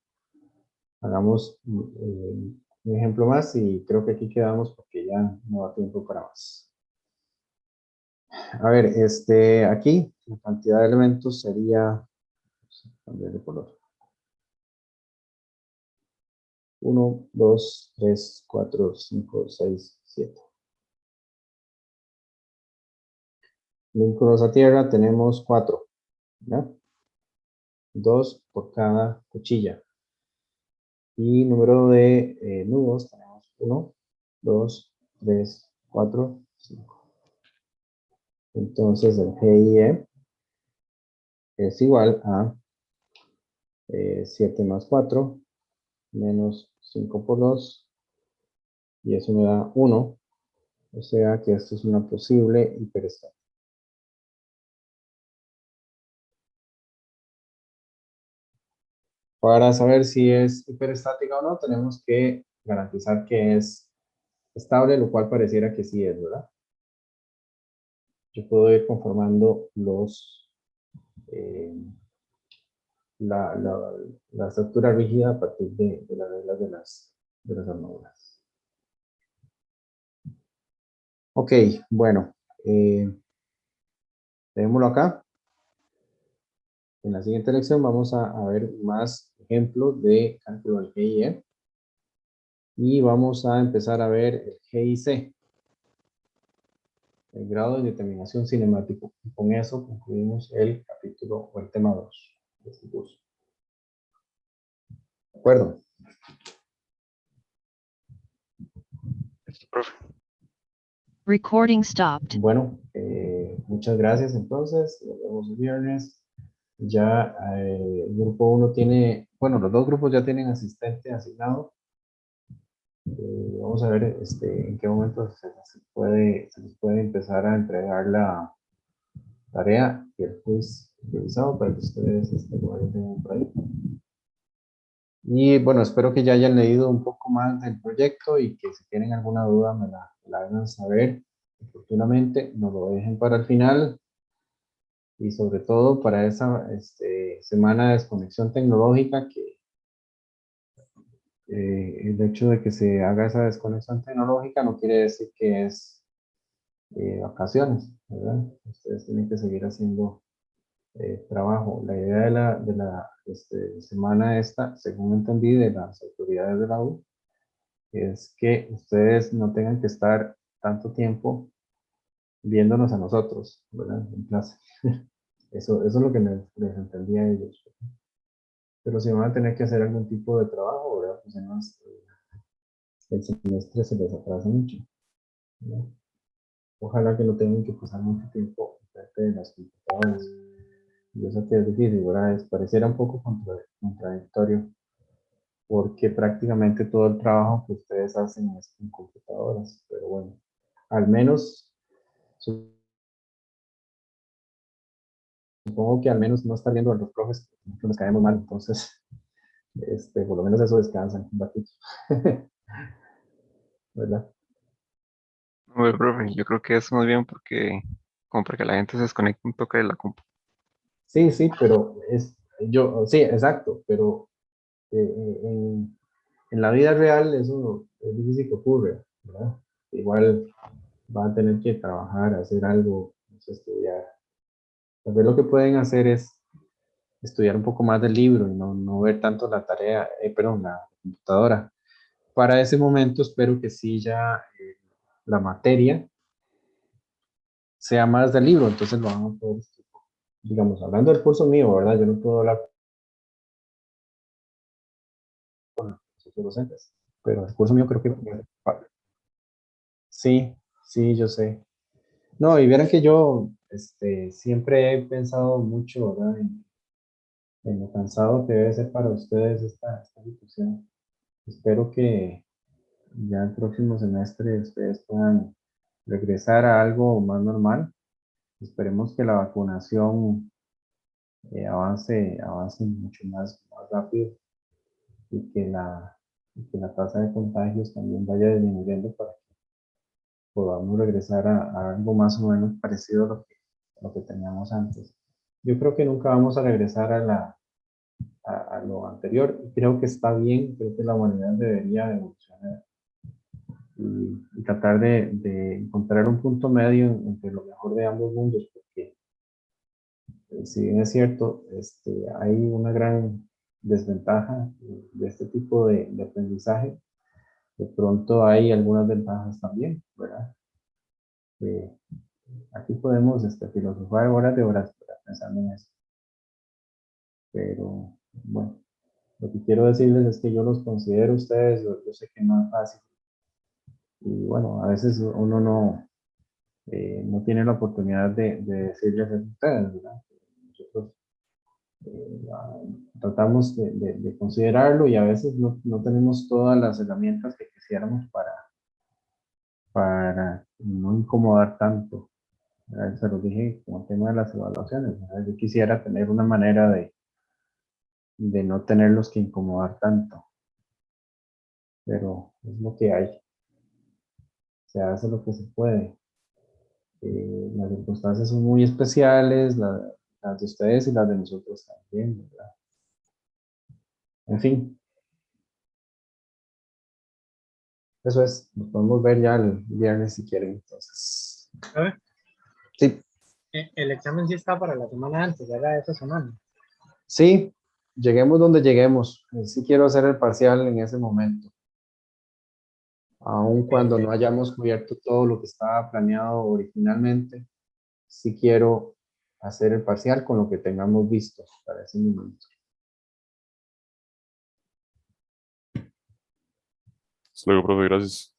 hagamos un ejemplo más y creo que aquí quedamos porque ya no da tiempo para más. A ver, aquí la cantidad de elementos sería, cambiar de color. 1, 2, 3, 4, 5, 6, 7. Vínculos a tierra tenemos 4, ¿ya? 2 por cada cuchilla. Y número de nudos tenemos 1, 2, 3, 4, 5. Entonces el GIE es igual a 7 más 4 menos 5 por 2 y eso me da 1. O sea que esto es una posible hiperestática. Para saber si es hiperestática o no, tenemos que garantizar que es estable, lo cual pareciera que sí es, ¿verdad? Yo puedo ir conformando la estructura rígida a partir de las reglas de las armaduras. Ok, bueno, dejémoslo acá. En la siguiente lección vamos a ver más ejemplos de cálculo del GIE y vamos a empezar a ver el GIC, el grado de determinación cinemático. Y con eso concluimos el capítulo o el tema 2 de este curso. ¿De acuerdo? Profe. Recording stopped. Bueno, muchas gracias entonces. Nos vemos el viernes. Ya el grupo 1 tiene, bueno, los dos grupos ya tienen asistente asignado. Vamos a ver en qué momento se les puede empezar a entregar la tarea y el quiz revisado para que ustedes lo vayan por ahí. Y bueno, espero que ya hayan leído un poco más del proyecto y que si tienen alguna duda me la hagan saber oportunamente, nos lo dejen para el final y sobre todo para esa semana de desconexión tecnológica que el hecho de que se haga esa desconexión tecnológica no quiere decir que es vacaciones. ¿verdad? Ustedes tienen que seguir haciendo trabajo. La idea de la semana esta, según entendí de las autoridades de la U, es que ustedes no tengan que estar tanto tiempo viéndonos a nosotros, ¿verdad? En clase. Eso es lo que les entendí a ellos. Pero si van a tener que hacer algún tipo de trabajo, ¿verdad? Pues además, el semestre se les atrasa mucho, ¿verdad? Ojalá que no tengan que pasar mucho tiempo frente de las computadoras. Yo sé que es difícil, ¿verdad? Pareciera un poco contradictorio, porque prácticamente todo el trabajo que ustedes hacen es con computadoras, pero bueno, al menos supongo que al menos no están viendo a los profes que nos caemos mal, entonces por lo menos eso descansan un ratito, ¿verdad? Bueno, profe, yo creo que eso más bien porque, como para que la gente se desconecte un toque de la compu. Sí, sí, pero sí, exacto, pero en la vida real eso es difícil que ocurra, ¿verdad? Igual van a tener que trabajar, hacer algo, no sé, estudiar. Tal vez lo que pueden hacer es estudiar un poco más del libro y no ver tanto la tarea, perdón, la computadora. Para ese momento espero que sí ya la materia sea más del libro, entonces lo van a poder, digamos, hablando del curso mío, ¿verdad? Yo no puedo hablar con los otros docentes, pero el curso mío creo que sí, sí, yo sé. No, y vieran que yo siempre he pensado mucho, ¿verdad? En lo cansado que debe ser para ustedes esta situación. Espero que ya el próximo semestre ustedes puedan regresar a algo más normal. Esperemos que la vacunación avance mucho más rápido y que la tasa de contagios también vaya disminuyendo para que podamos regresar a algo más o menos parecido a lo que teníamos antes. Yo creo que nunca vamos a regresar a lo anterior. Creo que está bien, creo que la humanidad debería evolucionar y tratar de encontrar un punto medio entre lo mejor de ambos mundos, porque si bien es cierto, hay una gran desventaja de este tipo de aprendizaje, de pronto hay algunas ventajas también, ¿verdad? Aquí podemos filosofar horas de horas pensando en eso, pero bueno, lo que quiero decirles es que yo los considero a ustedes, yo sé que no es fácil, y bueno, a veces uno no tiene la oportunidad de decirles a ustedes, ¿verdad? Nosotros tratamos de considerarlo y a veces no tenemos todas las herramientas que quisiéramos para no incomodar tanto. Se lo dije como el tema de las evaluaciones, ¿verdad? Yo quisiera tener una manera de no tenerlos que incomodar tanto, pero es lo que hay. Se hace lo que se puede. Las circunstancias son muy especiales, las de ustedes y las de nosotros también, ¿verdad? En fin, eso es. Nos podemos ver ya el viernes si quieren, entonces. A ver, Sí, el examen sí está para la semana antes, era esa semana. sí, lleguemos donde lleguemos. Sí quiero hacer el parcial en ese momento. Aun cuando no hayamos cubierto todo lo que estaba planeado originalmente, sí quiero hacer el parcial con lo que tengamos visto para ese momento. Hasta luego, profe, gracias.